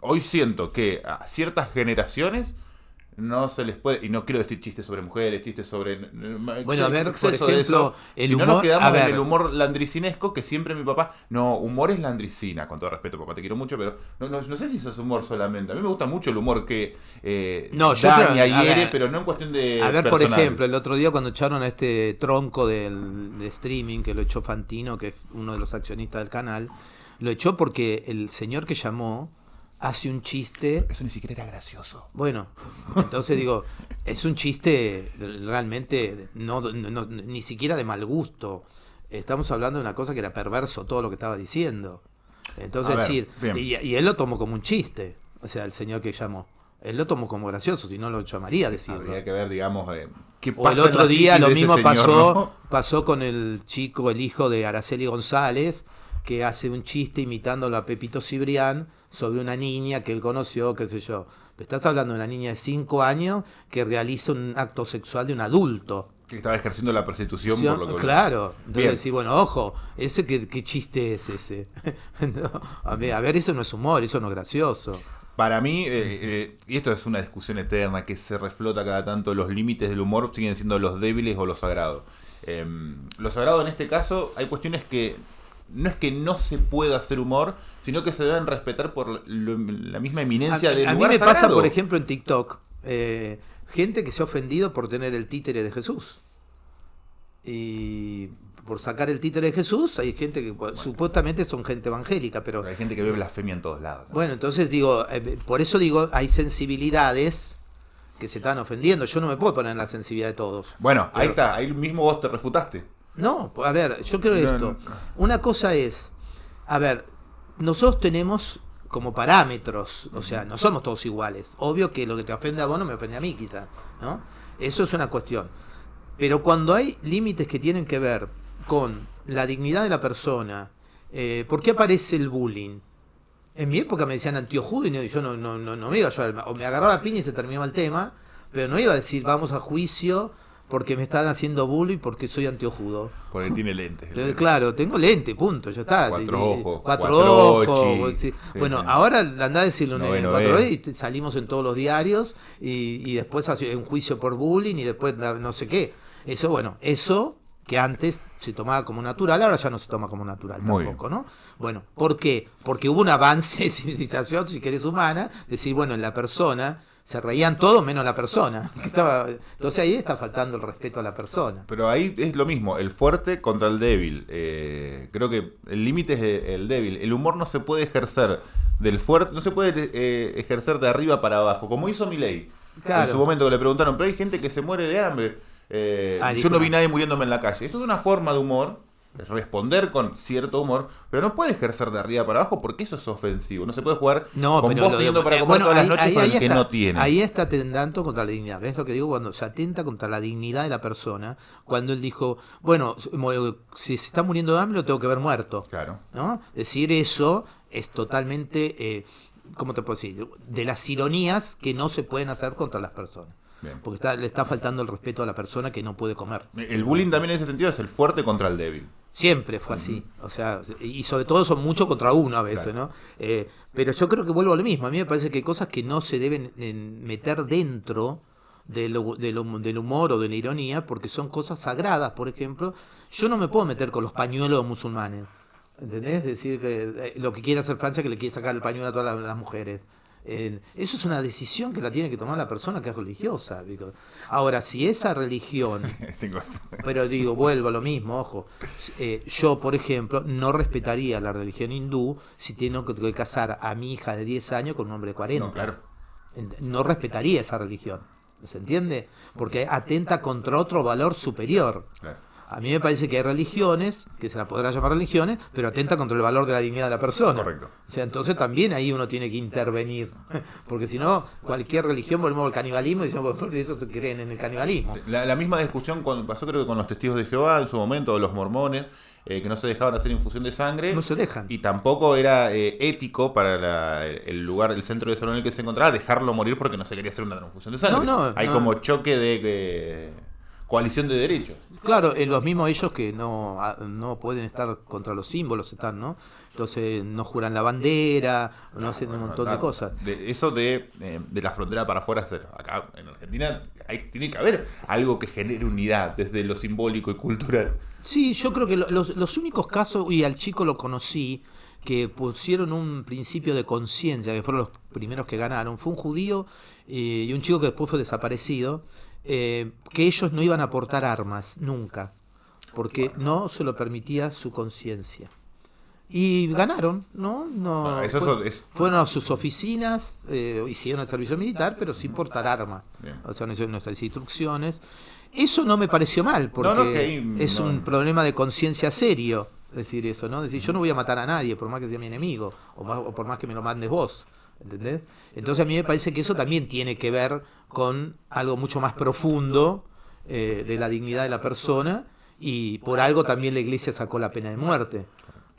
Hoy siento que a ciertas generaciones no se les puede, y no quiero decir chistes sobre mujeres, chistes sobre... Bueno, a ver, por ejemplo, el humor... Si no nos quedamos en el humor landricinesco, que siempre mi papá... No, humor es landricina, con todo respeto, papá, te quiero mucho, pero no sé si eso es humor solamente. A mí me gusta mucho el humor que daña, hiere, pero no en cuestión de A ver, personal. Por ejemplo, el otro día cuando echaron a este tronco de streaming, que lo echó Fantino, que es uno de los accionistas del canal, lo echó porque el señor que llamó hace un chiste... Eso ni siquiera era gracioso. Bueno, entonces digo, es un chiste realmente ni siquiera de mal gusto. Estamos hablando de una cosa que era perverso todo lo que estaba diciendo. Entonces, decir, y él lo tomó como un chiste, o sea, el señor que llamó. Él lo tomó como gracioso, si no lo llamaría a decirlo. Habría que ver, digamos, qué pasa. O el otro día lo mismo pasó con el chico, el hijo de Araceli González, que hace un chiste imitándolo a Pepito Cibrián sobre una niña que él conoció, qué sé yo. Estás hablando de una niña de 5 años que realiza un acto sexual de un adulto. Que estaba ejerciendo la prostitución por lo que... Claro. Entonces decís, bueno, ojo, ese ¿qué chiste es ese? No, a ver, eso no es humor, eso no es gracioso. Para mí, y esto es una discusión eterna que se reflota cada tanto, los límites del humor siguen siendo los débiles o los sagrados. Lo sagrado en este caso, hay cuestiones que no es que no se pueda hacer humor, sino que se deben respetar por la misma eminencia del lugar sagrado. A mí me pasa, por ejemplo, en TikTok, gente que se ha ofendido por tener el títere de Jesús. Y por sacar el títere de Jesús, hay gente que supuestamente son gente evangélica, pero hay gente que ve blasfemia en todos lados. Bueno, entonces digo, por eso digo, hay sensibilidades que se están ofendiendo. Yo no me puedo poner en la sensibilidad de todos. Bueno, ahí está, ahí mismo vos te refutaste. No, a ver, yo creo esto. Una cosa es, a ver, nosotros tenemos como parámetros, o sea, no somos todos iguales. Obvio que lo que te ofende a vos no me ofende a mí, quizás, ¿no? Eso es una cuestión. Pero cuando hay límites que tienen que ver con la dignidad de la persona, ¿por qué aparece el bullying? En mi época me decían antiojudo y yo no me iba a llorar, o me agarraba a piña y se terminaba el tema, pero no iba a decir vamos a juicio porque me están haciendo bullying porque soy antiojudo. Porque tiene lentes. Claro, tengo lente, punto, ya está. Cuatro ojos. Sí. Bueno, ahora andá a decirle cuatro y salimos en todos los diarios y después hace un juicio por bullying y después no sé qué. Eso que antes se tomaba como natural, ahora ya no se toma como natural tampoco, ¿no? Bueno, ¿por qué? Porque hubo un avance de civilización, si querés, humana, decir, bueno, en la persona se reían todos menos la persona. Entonces ahí está faltando el respeto a la persona. Pero ahí es lo mismo, el fuerte contra el débil. Creo que el límite es el débil. El humor no se puede ejercer del fuerte, no se puede ejercer de arriba para abajo, como hizo Milei. Claro. En su momento que le preguntaron, pero hay gente que se muere de hambre. Yo no vi nadie muriéndome en la calle. Eso es una forma de humor, es responder con cierto humor, pero no puede ejercer de arriba para abajo porque eso es ofensivo. No se puede jugar con vos teniendo para comer todas las noches con el que no tiene. Ahí está atentando contra la dignidad. ¿Ves lo que digo? Cuando se atenta contra la dignidad de la persona, cuando él dijo, bueno, si se está muriendo de hambre lo tengo que ver muerto. Claro. ¿No? Decir eso es totalmente, ¿cómo te puedo decir? De las ironías que no se pueden hacer contra las personas. Bien. porque le está faltando el respeto a la persona que no puede comer. El bullying también en ese sentido es el fuerte contra el débil. Siempre fue así, o sea, y sobre todo son muchos contra uno a veces, Claro. ¿no? Pero yo creo que vuelvo a lo mismo, a mí me parece que hay cosas que no se deben meter dentro del humor o de la ironía, porque son cosas sagradas. Por ejemplo, yo no me puedo meter con los pañuelos musulmanes, ¿entendés? Es decir, que lo que quiere hacer Francia, que le quiere sacar el pañuelo a todas las mujeres. Eso es una decisión que la tiene que tomar la persona que es religiosa. Digo. Ahora, si esa religión, pero digo, vuelvo a lo mismo, ojo, yo, por ejemplo, no respetaría la religión hindú si tengo que casar a mi hija de 10 años con un hombre de 40. No, claro. No respetaría esa religión, ¿se entiende? Porque atenta contra otro valor superior. Claro. A mí me parece que hay religiones, que se la podrá llamar religiones, pero atenta contra el valor de la dignidad de la persona. Correcto. O sea, entonces también ahí uno tiene que intervenir. Porque si no, cualquier religión, volvemos al canibalismo y decimos, por eso creen en el canibalismo. La misma discusión pasó creo que con los testigos de Jehová en su momento, o los mormones, que no se dejaban hacer infusión de sangre. No se dejan. Y tampoco era ético para el lugar, el centro de salud en el que se encontraba, dejarlo morir porque no se quería hacer una transfusión de sangre. Hay como choque de coalición de derechos. Claro, los mismos ellos que no pueden estar contra los símbolos, están, ¿no? Entonces no juran la bandera, no hacen un montón de cosas. Eso de la frontera para afuera, acá en Argentina tiene que haber algo que genere unidad desde lo simbólico y cultural. Sí, yo creo que los únicos casos, y al chico lo conocí, que pusieron un principio de conciencia, que fueron los primeros que ganaron, fue un judío y un chico que después fue desaparecido, que ellos no iban a portar armas, nunca, porque no se lo permitía su conciencia. Y ganaron, ¿no? Fueron a sus oficinas, hicieron el servicio militar, pero sin portar armas. O sea, no hicieron nuestras instrucciones. Eso no me pareció mal, porque es un problema de conciencia serio, decir eso, ¿no? Decir, yo no voy a matar a nadie, por más que sea mi enemigo, o por más que me lo mandes vos. ¿Entendés? Entonces a mí me parece que eso también tiene que ver con algo mucho más profundo de la dignidad de la persona, y por algo también la Iglesia sacó la pena de muerte,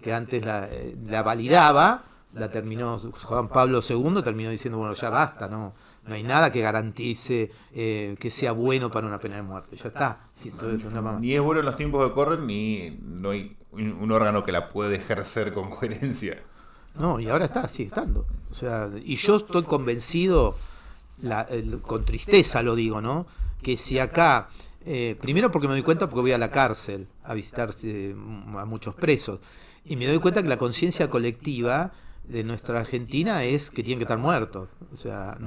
que antes la validaba, la terminó Juan Pablo II, terminó diciendo, bueno, ya basta, no hay nada que garantice que sea bueno para una pena de muerte, ya está. Ni es bueno en los tiempos que corren, ni no hay un órgano que la puede ejercer con coherencia. No, y ahora sigue estando. O sea, y yo estoy convencido, con tristeza lo digo, ¿no? Que si acá, primero porque me doy cuenta porque voy a la cárcel a visitar a muchos presos, y me doy cuenta que la conciencia colectiva de nuestra Argentina es que tienen que estar muertos. O sea,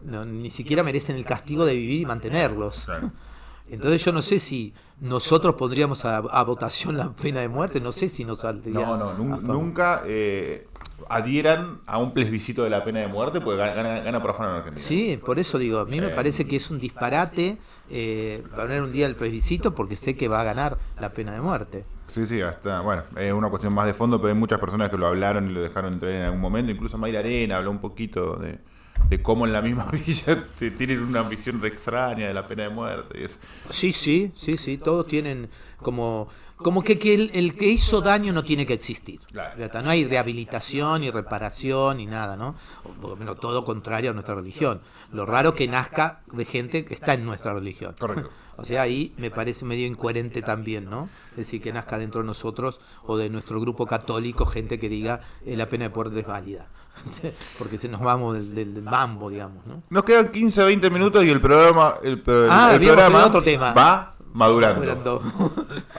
ni siquiera merecen el castigo de vivir y mantenerlos. Claro. Entonces yo no sé si nosotros pondríamos a votación la pena de muerte, no sé si nos saldría. Nunca adhieran a un plebiscito de la pena de muerte, porque gana por afuera en Argentina. Sí, por eso digo, a mí me parece que es un disparate poner un día el plebiscito, porque sé que va a ganar la pena de muerte. Sí, hasta, bueno, es una cuestión más de fondo, pero hay muchas personas que lo hablaron y lo dejaron entrar en algún momento. Incluso Mayra Arena habló un poquito de cómo en la misma villa tienen una visión extraña de la pena de muerte. Sí, todos tienen como que el que hizo daño no tiene que existir. Claro. No hay rehabilitación ni reparación ni nada, ¿no? Bueno, todo contrario a nuestra religión. Lo raro que nazca de gente que está en nuestra religión. Correcto. O sea, ahí me parece medio incoherente también, ¿no? Es decir, que nazca dentro de nosotros o de nuestro grupo católico gente que diga la pena de muerte es válida. Porque se nos vamos del mambo, digamos, ¿no? Nos quedan 15 a 20 minutos y el programa otro tema. Va madurando.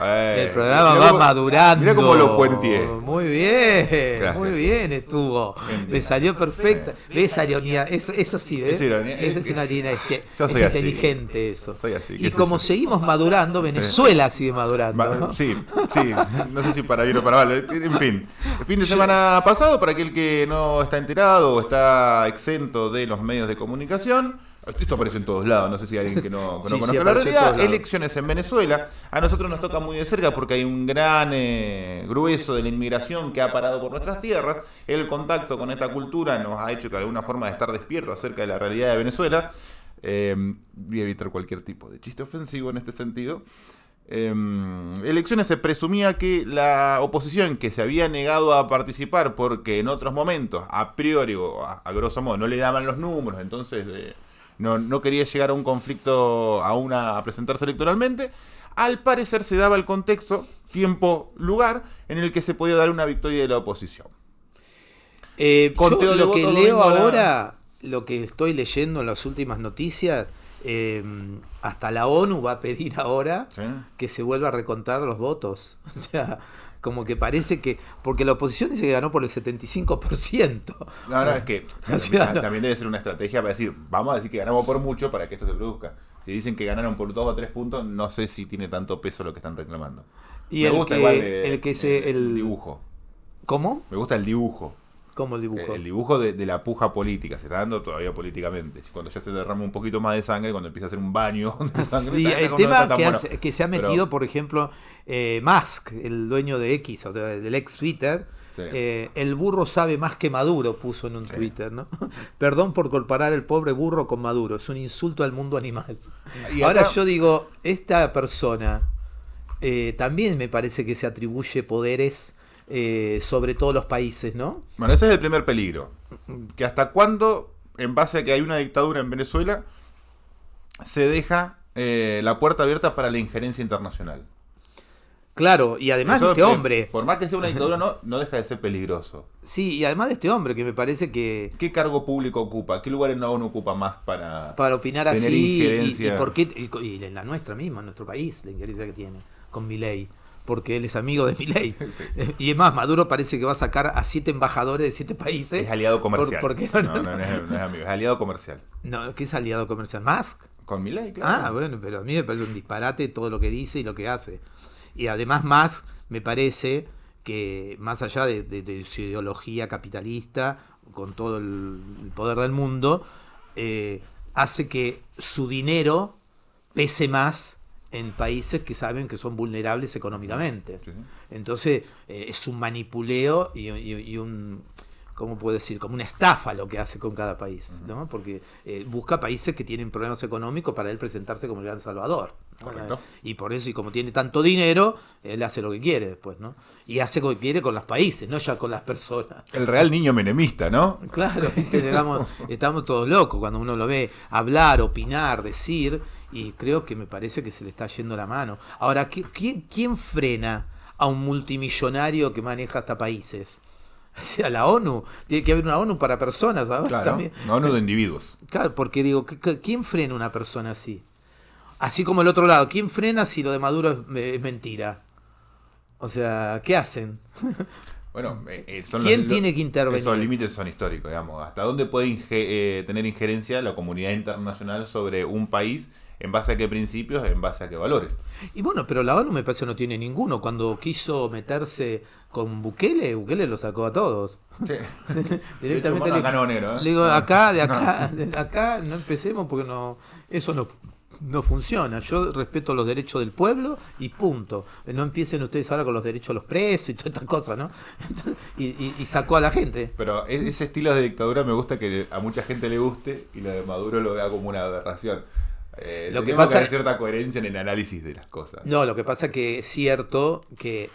El programa va madurando. Mira cómo lo puenteé. Muy bien, Gracias. Muy bien estuvo. Bien. Me salió perfecta. ¿Ves, ironía? Eso sí, ¿ves? Esa es una ironía. Es inteligente eso. Soy así. Y como seguimos madurando, Venezuela sigue madurando, ¿no? Sí. No sé si para bien o para mal. En fin. El fin de semana pasado, para aquel que no está enterado o está exento de los medios de comunicación, esto aparece en todos lados, no sé si hay alguien que no conoce la realidad. Elecciones en Venezuela. A nosotros nos toca muy de cerca porque hay un gran grueso de la inmigración que ha parado por nuestras tierras. El contacto con esta cultura nos ha hecho que de alguna forma de estar despierto acerca de la realidad de Venezuela. Voy a evitar cualquier tipo de chiste ofensivo en este sentido. Elecciones se presumía que la oposición, que se había negado a participar porque en otros momentos, a priori o a grosso modo, no le daban los números, entonces no quería llegar a un conflicto, a presentarse electoralmente. Al parecer se daba el contexto, tiempo, lugar, en el que se podía dar una victoria de la oposición. Yo lo que leo ahora, lo que estoy leyendo en las últimas noticias, hasta la ONU va a pedir ahora que se vuelva a recontar los votos. O sea, como que parece que... Porque la oposición dice que ganó por el 75%. No, es que también debe ser una estrategia para decir, vamos a decir que ganamos por mucho para que esto se produzca. Si dicen que ganaron por 2 o 3 puntos, no sé si tiene tanto peso lo que están reclamando. Y me gusta igual el dibujo. ¿Cómo? Me gusta el dibujo. ¿Cómo el dibujo? El dibujo de la puja política. Se está dando todavía políticamente. Cuando ya se derrama un poquito más de sangre, cuando empieza a hacer un baño de sangre. Sí, el tema que se ha metido, por ejemplo, Musk, el dueño de X, o sea, del ex Twitter. Sí. El burro sabe más que Maduro, puso en un Twitter, ¿no? Perdón por comparar el pobre burro con Maduro, es un insulto al mundo animal. Y ahora yo digo, esta persona también me parece que se atribuye poderes sobre todos los países, ¿no? Bueno, ese es el primer peligro. Que hasta cuándo, en base a que hay una dictadura en Venezuela, se deja la puerta abierta para la injerencia internacional. Claro, y además de este hombre... Por más que sea una dictadura, no deja de ser peligroso. Sí, y además de este hombre, que me parece que... ¿Qué cargo público ocupa? ¿Qué lugar en la ONU ocupa más para opinar tener así? Injerencia? Y en la nuestra misma, en nuestro país, la injerencia que tiene con Milei. Porque él es amigo de Milei. Y es más, Maduro parece que va a sacar a 7 embajadores de 7 países. Es aliado comercial. Porque no es amigo, es aliado comercial. No, ¿qué es aliado comercial? ¿Musk? Con Milei, claro. Ah, bueno, pero a mí me parece un disparate todo lo que dice y lo que hace. Y además Musk me parece que más allá de su ideología capitalista, con todo el poder del mundo, hace que su dinero pese más en países que saben que son vulnerables económicamente. Sí. Entonces es un manipuleo y un... ¿Cómo puedo decir? Como una estafa lo que hace con cada país, ¿no? Porque busca países que tienen problemas económicos para él presentarse como el gran salvador, ¿no? Y por eso, y como tiene tanto dinero, él hace lo que quiere después, ¿no? Y hace lo que quiere con los países, no ya con las personas. El real niño menemista, ¿no? Claro, estamos todos locos cuando uno lo ve hablar, opinar, decir, y creo que me parece que se le está yendo la mano. Ahora, ¿quién frena a un multimillonario que maneja hasta países? O sea, la ONU, tiene que haber una ONU para personas, ¿sabes? Claro, también. Una ONU de individuos. Claro, porque digo, ¿quién frena una persona así? Así como el otro lado, ¿quién frena si lo de Maduro es mentira? O sea, ¿qué hacen? Bueno, ¿quién tiene que intervenir? Esos límites son históricos, digamos. ¿Hasta dónde puede tener injerencia la comunidad internacional sobre un país? ¿En base a qué principios? ¿En base a qué valores? Y bueno, pero la ONU me parece que no tiene ninguno. Cuando quiso meterse con Bukele lo sacó a todos. Sí. Directamente acá no, negro, le digo, de acá no empecemos porque eso no funciona. Yo respeto los derechos del pueblo y punto. No empiecen ustedes ahora con los derechos de los presos y todas estas cosas, ¿no? y sacó a la gente. Pero ese estilo de dictadura me gusta que a mucha gente le guste y lo de Maduro lo vea como una aberración. Lo que pasa es cierta coherencia en el análisis de las cosas. No, lo que pasa es que es cierto que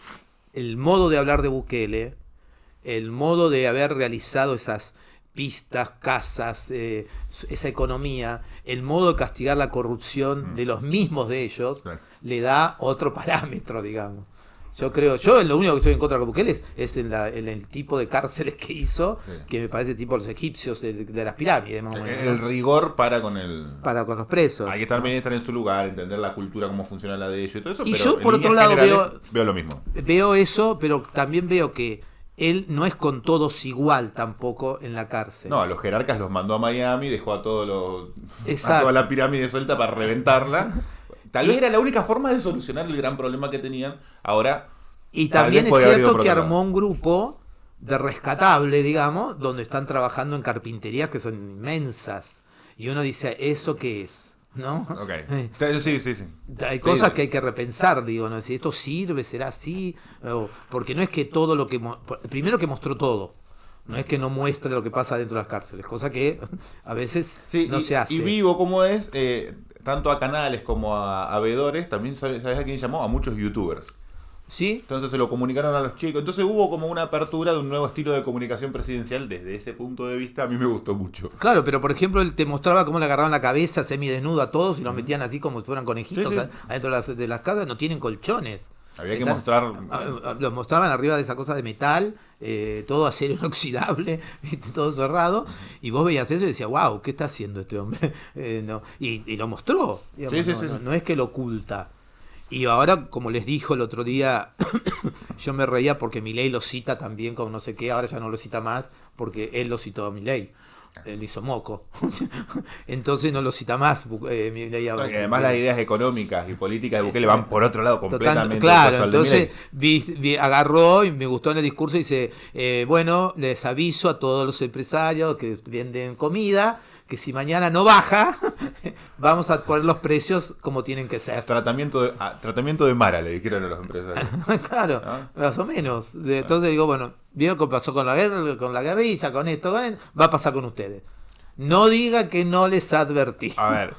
el modo de hablar de Bukele, el modo de haber realizado esas pistas, casas, esa economía, el modo de castigar la corrupción de los mismos de ellos, claro, le da otro parámetro, digamos. Yo en lo único que estoy en contra de Bukele es en el tipo de cárceles que hizo, sí, que me parece tipo los egipcios de las pirámides, más o menos. El rigor para con los presos. Hay que también estar en su lugar, entender la cultura, cómo funciona la de ellos y todo eso. Y pero yo, por otro lado, veo lo mismo. Veo eso, pero también veo que él no es con todos igual tampoco en la cárcel. No, a los jerarcas los mandó a Miami, dejó a toda la pirámide suelta para reventarla. Tal vez era la única forma de solucionar el gran problema que tenían. Ahora. Y también es cierto que armó un grupo de rescatable, digamos, donde están trabajando en carpinterías que son inmensas. Y uno dice, ¿eso qué es? ¿No? Okay. Sí. Hay cosas que hay que repensar, digo, ¿no? Si esto sirve, será así. Porque no es que todo lo que. Primero que mostró todo. No es que no muestre lo que pasa dentro de las cárceles, cosa que a veces no se hace. Y vivo como es. Tanto a canales como a veedores, también ¿sabes a quién llamó? A muchos youtubers. ¿Sí? Entonces se lo comunicaron a los chicos. Entonces hubo como una apertura de un nuevo estilo de comunicación presidencial. Desde ese punto de vista a mí me gustó mucho. Claro, pero por ejemplo él te mostraba cómo le agarraban la cabeza semidesnudo a todos y los metían así como si fueran conejitos Sí, sí. adentro de las casas, no tienen colchones. Había que mostrar... Los mostraban arriba de esa cosa de metal, todo acero inoxidable, ¿viste? Todo cerrado, y vos veías eso y decías, wow, ¿qué está haciendo este hombre? No, y lo mostró, digamos, Sí, no, sí, sí. no es que lo oculta. Y ahora, como les dijo el otro día, yo me reía porque Milei lo cita también con no sé qué, ahora ya no lo cita más porque él lo citó a Milei. Él hizo moco. Entonces no lo cita más. Milei ahora. Porque además las ideas económicas y políticas de Bukele van por otro lado completamente. Claro, opuesto al de entonces agarró y me gustó en el discurso y dice, bueno, les aviso a todos los empresarios que venden comida, que si mañana no baja, vamos a poner los precios como tienen que ser. Tratamiento de Mara, le dijeron a los empresarios. Claro, ¿no? más o menos. Entonces digo, bueno, vieron que pasó con la guerra, con la guerrilla, con esto, va a pasar con ustedes. No diga que no les advertí. A ver,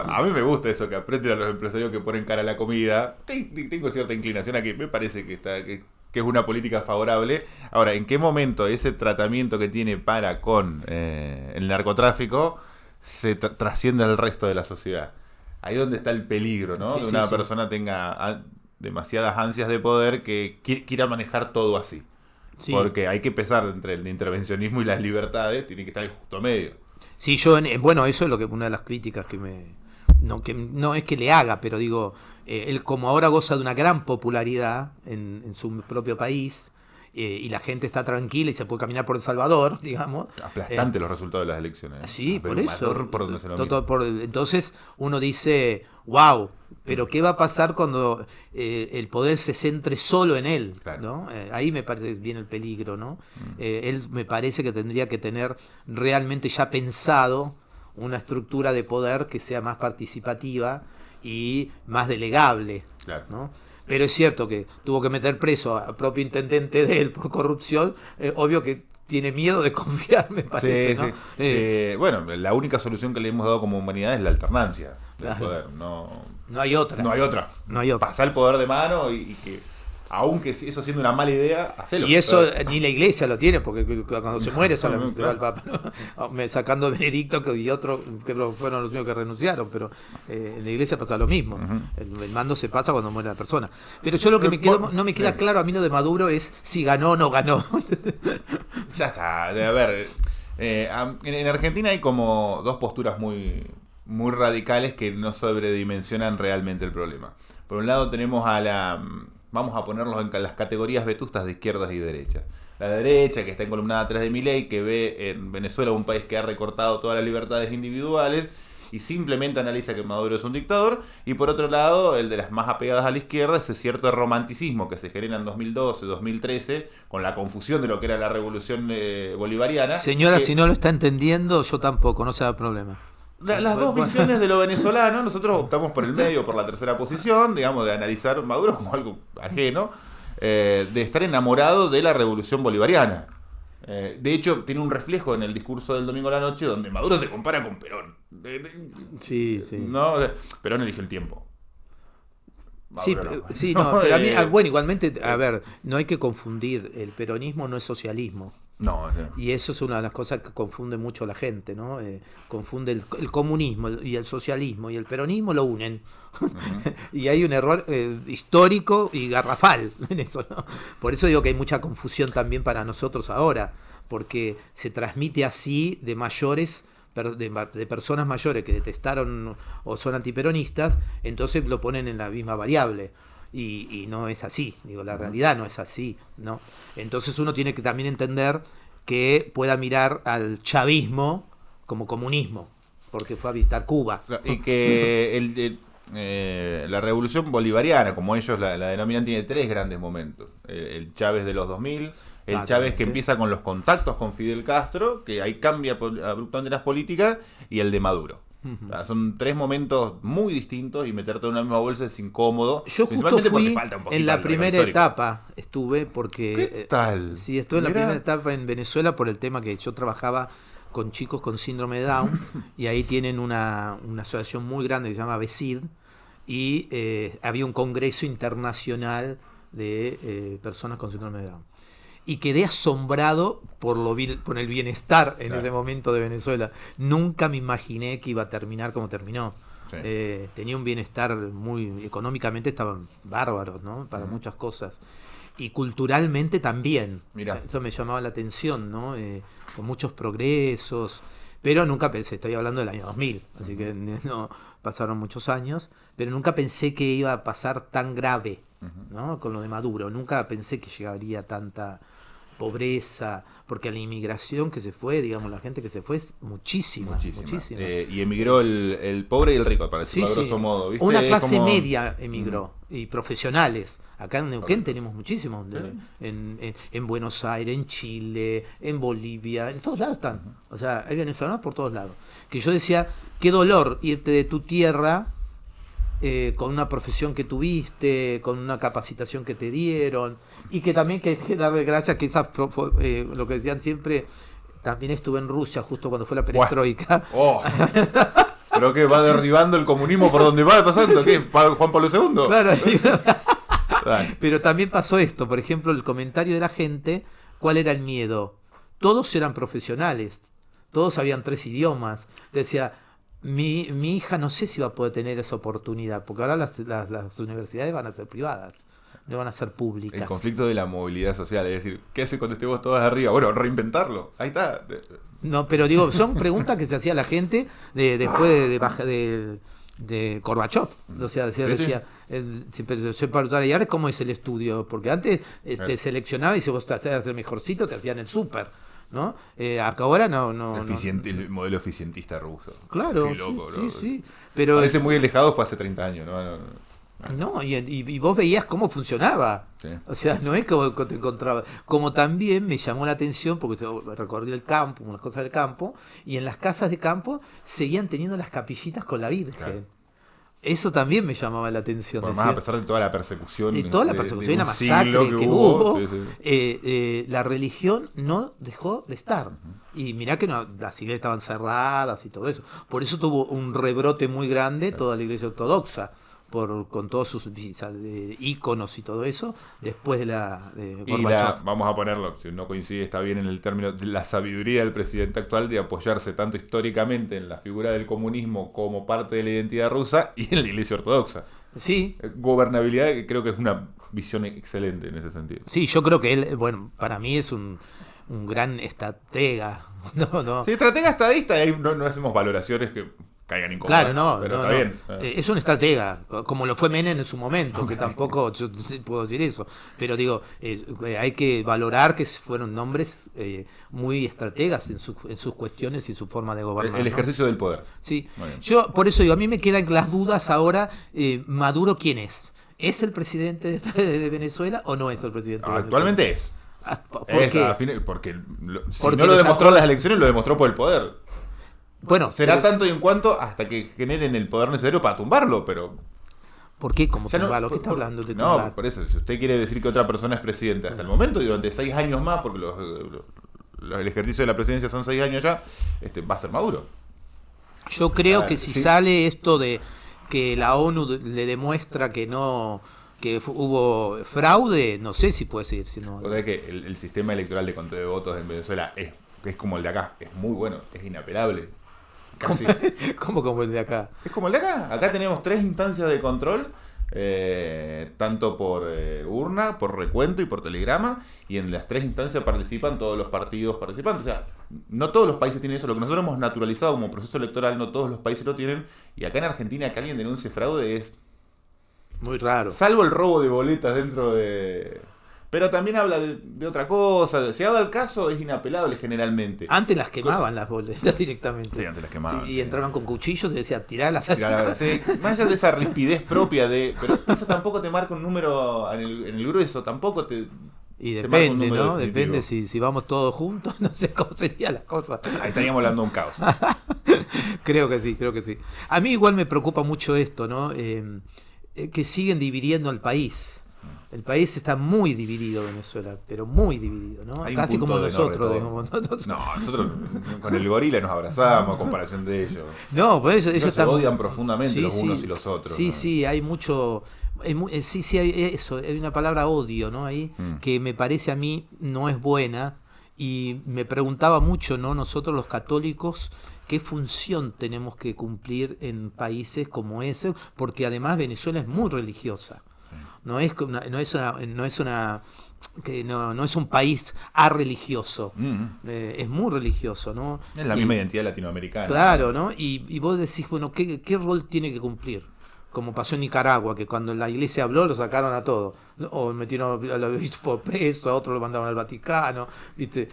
a mí me gusta eso, que aprenden a los empresarios que ponen cara a la comida. Tengo cierta inclinación aquí, me parece que es una política favorable. Ahora, ¿en qué momento ese tratamiento que tiene para con el narcotráfico se trasciende al resto de la sociedad? Ahí es donde está el peligro, ¿no? Sí, de sí, una sí. persona tenga demasiadas ansias de poder que quiera manejar todo así. Sí. Porque hay que pesar entre el intervencionismo y las libertades, tiene que estar el justo medio. Sí, bueno, eso es lo que una de las críticas que no es que le haga, pero digo, él como ahora goza de una gran popularidad en su propio país, y la gente está tranquila y se puede caminar por El Salvador, digamos. Aplastante los resultados de las elecciones. Sí, por eso. Por donde se lo mire. Entonces uno dice, wow, pero ¿qué va a pasar cuando el poder se centre solo en él? Claro. ¿No? Ahí me parece bien el peligro, ¿no? Él me parece que tendría que tener realmente ya pensado una estructura de poder que sea más participativa y más delegable, Claro. ¿no? Pero es cierto que tuvo que meter preso al propio intendente de él por corrupción, obvio que tiene miedo de confiar, me parece, Sí, ¿no? sí. Bueno, la única solución que le hemos dado como humanidad es la alternancia del Claro. poder. No hay otra. No hay otra. No hay otra. Pasar el poder de mano y que, aunque eso siendo una mala idea, hacelo. Y eso Pero- ni la iglesia lo tiene, porque cuando se muere solamente se va claro. el Papa, ¿no? Sacando a Benedicto y otros que fueron los únicos que renunciaron, pero en la iglesia pasa lo mismo. El mando se pasa cuando muere la persona. Pero yo lo que no me queda Bien. claro a mí lo de Maduro es si ganó o no ganó. Ya está. A ver, en Argentina hay como dos posturas muy, muy radicales que no sobredimensionan realmente el problema. Por un lado tenemos vamos a ponerlos en las categorías vetustas de izquierdas y derechas. La derecha, que está en columnada 3 de Milei, que ve en Venezuela un país que ha recortado todas las libertades individuales y simplemente analiza que Maduro es un dictador. Y por otro lado, el de las más apegadas a la izquierda, ese cierto romanticismo que se genera en 2012, 2013, con la confusión de lo que era la revolución bolivariana. Señora, que- si no lo está entendiendo, yo tampoco, no se da problema. Las dos visiones de lo venezolano, nosotros optamos por el medio, por la tercera posición, digamos, de analizar Maduro como algo ajeno, de estar enamorado de la revolución bolivariana. De hecho, tiene un reflejo en el discurso del domingo a la noche donde Maduro se compara con Perón. Sí, sí. ¿No? O sea, Perón eligió el tiempo. Sí, Maduro no. sí, no, pero a mí, bueno, igualmente, a ver, no hay que confundir, el peronismo no es socialismo. No, no. Y eso es una de las cosas que confunde mucho a la gente, ¿no? Confunde el comunismo y el socialismo y el peronismo lo unen. Y hay un error histórico y garrafal en eso, ¿no? Por eso digo que hay mucha confusión también para nosotros ahora, porque se transmite así de mayores, de personas mayores que detestaron o son antiperonistas, entonces lo ponen en la misma variable. Y no es así, digo, la realidad no es así, ¿no? Entonces uno tiene que también entender que pueda mirar al chavismo como comunismo, porque fue a visitar Cuba. Y que la revolución bolivariana, como ellos la denominan, tiene tres grandes momentos. El Chávez de los 2000, el Chávez que empieza con los contactos con Fidel Castro, que ahí cambia abruptamente las políticas, y el de Maduro. O sea, son tres momentos muy distintos y meterte en una misma bolsa es incómodo. Yo justo principalmente porque fui falta un poquito en la el primera rigor histórico. etapa, estuve porque... ¿Qué tal? Sí, estuve en la Mirá. primera etapa en Venezuela por el tema que yo trabajaba con chicos con síndrome de Down y ahí tienen una asociación muy grande que se llama BESID y había un congreso internacional de personas con síndrome de Down. Y quedé asombrado por el bienestar en ese momento de Venezuela. Nunca me imaginé que iba a terminar como terminó. Sí. Tenía un bienestar muy... Económicamente estaban bárbaros, ¿no? Para muchas cosas. Y culturalmente también. Mirá. Eso me llamaba la atención, ¿no? Con muchos progresos. Pero nunca pensé, estoy hablando del año 2000, así que no pasaron muchos años. Pero nunca pensé que iba a pasar tan grave, ¿no? Con lo de Maduro. Nunca pensé que llegaría tanta pobreza, porque la inmigración que se fue, digamos, la gente que se fue es muchísima. Y emigró el pobre y el rico, para decirlo a grosso modo, ¿viste? Una clase media emigró, y profesionales. Acá en Neuquén tenemos muchísimos, en Buenos Aires, en Chile, en Bolivia, en todos lados están. O sea, hay venezolanos por todos lados. Que yo decía, qué dolor irte de tu tierra con una profesión que tuviste, con una capacitación que te dieron, y que también que darle gracias que esa lo que decían siempre, también estuve en Rusia justo cuando fue la perestroika. Pero que va derribando el comunismo por donde va pasando, ¿qué? ¿Juan Pablo II? Claro. Pero también pasó esto, por ejemplo, el comentario de la gente, ¿cuál era el miedo? Todos eran profesionales, todos sabían 3 idiomas. Decía, mi hija no sé si va a poder tener esa oportunidad, porque ahora las universidades van a ser privadas, no van a ser públicas. El conflicto de la movilidad social, es decir, ¿qué hace cuando estemos todos arriba? Bueno, reinventarlo, ahí está. No, pero digo, son preguntas que se hacía la gente después de Gorbachev. O sea, decía, se preguntaba, ¿y ahora cómo es el estudio? Porque antes te seleccionaba y si vos te hacías el mejorcito, te hacían el súper, ¿no? Acá ahora no. El modelo eficientista ruso. Claro, qué loco, sí. Pero parece muy alejado, fue hace 30 años, ¿no? No, y vos veías cómo funcionaba. Sí. O sea, no es como te encontrabas. Como también me llamó la atención, porque yo recorrí el campo, unas cosas del campo, y en las casas de campo seguían teniendo las capillitas con la Virgen. Claro. Eso también me llamaba la atención. Por más, a pesar de toda la persecución. Y toda la persecución y la masacre que hubo, la religión no dejó de estar. Y mirá que las iglesias estaban cerradas y todo eso. Por eso tuvo un rebrote muy grande toda la iglesia ortodoxa. Con todos sus íconos y todo eso, después de Gorbachev. Vamos a ponerlo, si no coincide, está bien en el término de la sabiduría del presidente actual de apoyarse tanto históricamente en la figura del comunismo como parte de la identidad rusa y en la iglesia ortodoxa. Sí. Gobernabilidad, que creo que es una visión excelente en ese sentido. Sí, yo creo que él, bueno, para mí es un gran estratega. No. Sí, estratega estadista, y ahí no hacemos valoraciones que caigan incómodas. Claro, pero está bien. Es un estratega, como lo fue Menem en su momento, que tampoco yo puedo decir eso. Pero digo, hay que valorar que fueron nombres muy estrategas en sus cuestiones y su forma de gobernar. El ejercicio del poder. Sí. Yo, por eso digo, a mí me quedan las dudas ahora, Maduro, ¿quién es? ¿Es el presidente de Venezuela o no es el presidente de Venezuela? Actualmente es. ¿Por qué? Porque no lo demostró en las elecciones, lo demostró por el poder. Bueno, será tanto y en cuanto hasta que generen el poder necesario para tumbarlo, pero... ¿Por qué? ¿Cómo tumbarlo? ¿Qué está hablando de tumbar? No, por eso, si usted quiere decir que otra persona es presidente hasta el momento, y durante 6 años más, porque el ejercicio de la presidencia son 6 años ya, va a ser Maduro. Yo creo que si sale esto de que la ONU le demuestra que hubo fraude, no sé si puede seguir siendo... O sea que el sistema electoral de conteo de votos en Venezuela es como el de acá, es muy bueno, es inapelable. ¿Cómo como el de acá? Es como el de acá. Acá tenemos 3 instancias de control, tanto por urna, por recuento y por telegrama, y en las 3 instancias participan todos los partidos participantes. O sea, no todos los países tienen eso. Lo que nosotros hemos naturalizado como proceso electoral, no todos los países lo tienen, y acá en Argentina que alguien denuncie fraude es muy raro. Salvo el robo de boletas dentro de... Pero también habla de otra cosa. Si ha dado el caso, es inapelable generalmente. Antes las quemaban las boletas directamente. Sí, antes las quemaban. Sí, y entraban con cuchillos y decían, tiralas. Sí, más allá de esa rispidez propia de... Pero eso tampoco te marca un número en el grueso, tampoco te... Y depende, ¿no? Depende si vamos todos juntos, no sé cómo sería la cosa. Ahí estaríamos hablando de un caos. Creo que sí. A mí igual me preocupa mucho esto, ¿no? Que siguen dividiendo al país. El país está muy dividido, Venezuela, pero muy dividido, ¿no? Hay un Casi punto como de nosotros, no digamos. No, nosotros con el gorila nos abrazamos a comparación de ellos. No, pues ellos Ellos se están... odian profundamente Sí, los unos sí. y los otros. Sí, ¿no? sí, hay mucho... sí, hay eso, hay una palabra odio, ¿no? Ahí, que me parece a mí no es buena, y me preguntaba mucho, ¿no? Nosotros los católicos, ¿qué función tenemos que cumplir en países como ese? Porque además Venezuela es muy religiosa. No es un país arreligioso, es muy religioso, ¿no? Es la misma identidad latinoamericana. Claro, ¿no? Y vos decís, bueno, ¿qué rol tiene que cumplir? Como pasó en Nicaragua, que cuando la iglesia habló lo sacaron a todos, ¿no? O metieron a los obispos presos, a otros lo mandaron al Vaticano, ¿viste?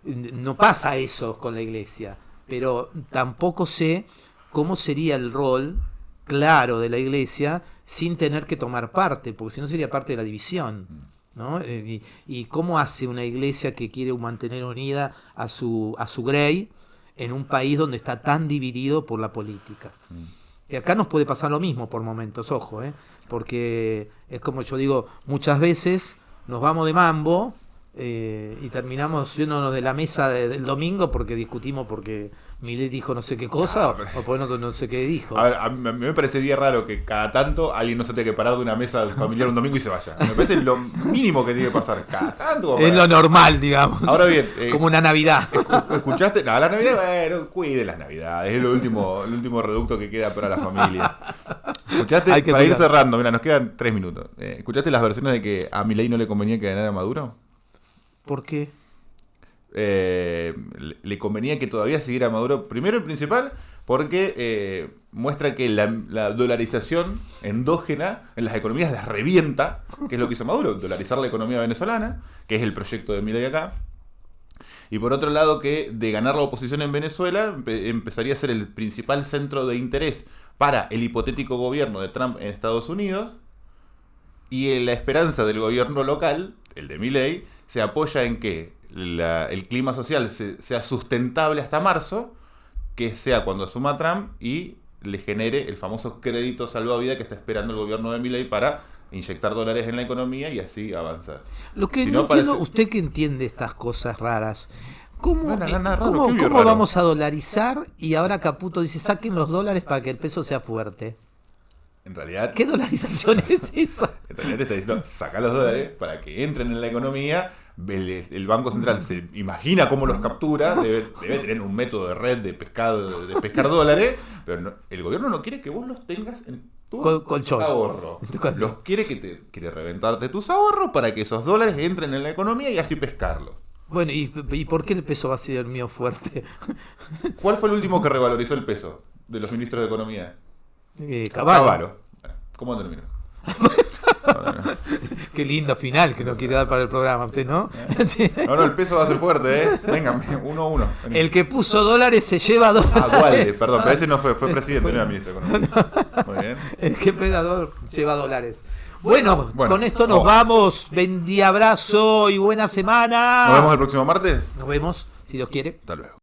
Sí. No pasa eso con la iglesia, pero tampoco sé cómo sería el rol claro de la iglesia sin tener que tomar parte, porque si no sería parte de la división, ¿no? Y cómo hace una iglesia que quiere mantener unida a su grey en un país donde está tan dividido por la política. Y acá nos puede pasar lo mismo por momentos, ojo, porque es como yo digo, muchas veces nos vamos de mambo y terminamos yéndonos de la mesa del domingo porque discutimos porque Milei dijo no sé qué cosa o por no sé qué dijo. A ver, a mí me parecería raro que cada tanto alguien no se tenga que parar de una mesa familiar un domingo y se vaya. Me parece lo mínimo que tiene que pasar. Cada tanto. Es lo normal, digamos. Ahora bien, como una Navidad. ¿Escuchaste? No, la Navidad, bueno, cuide las Navidades. Es el último reducto que queda para la familia. ¿Escuchaste? Para ir cerrando, mira, nos quedan 3 minutos. ¿Escuchaste las versiones de que a Milei no le convenía que ganara Maduro? ¿Por qué? Le convenía que todavía siguiera Maduro, primero y principal, porque muestra que la dolarización endógena en las economías las revienta, que es lo que hizo Maduro, dolarizar la economía venezolana, que es el proyecto de Milei acá. Y por otro lado, que de ganar la oposición en Venezuela empezaría a ser el principal centro de interés para el hipotético gobierno de Trump en Estados Unidos, y la esperanza del gobierno local, el de Milei, se apoya en que el clima social sea sustentable hasta marzo, que sea cuando asuma Trump y le genere el famoso crédito salvavidas que está esperando el gobierno de Milei para inyectar dólares en la economía y así avanzar. Lo que no entiendo, usted que entiende estas cosas raras, ¿cómo vamos a dolarizar y ahora Caputo dice saquen los dólares para que el peso sea fuerte? En realidad, ¿qué dolarización es esa? En realidad te está diciendo, saca los dólares para que entren en la economía. El Banco Central se imagina cómo los captura, debe tener un método de red de pescar dólares, pero no, el gobierno no quiere que vos los tengas en tu colchón. Ahorro. Los quiere reventarte tus ahorros para que esos dólares entren en la economía y así pescarlos. Bueno, ¿y por qué el peso va a ser el mío fuerte? ¿Cuál fue el último que revalorizó el peso de los ministros de Economía? Cavallo. ¿Cómo terminó? Qué lindo final que no quiere dar para el programa, ¿usted no? No, el peso va a ser fuerte, Venga, 1-1. El que puso dólares se lleva dólares. Dualde, perdón, pero ese no fue presidente, no era ministro de Economía. Muy bien. El que operador lleva dólares. Bueno, con esto nos vamos. Buen día, abrazo y buena semana. Nos vemos el próximo martes. Nos vemos, si Dios quiere. Hasta luego.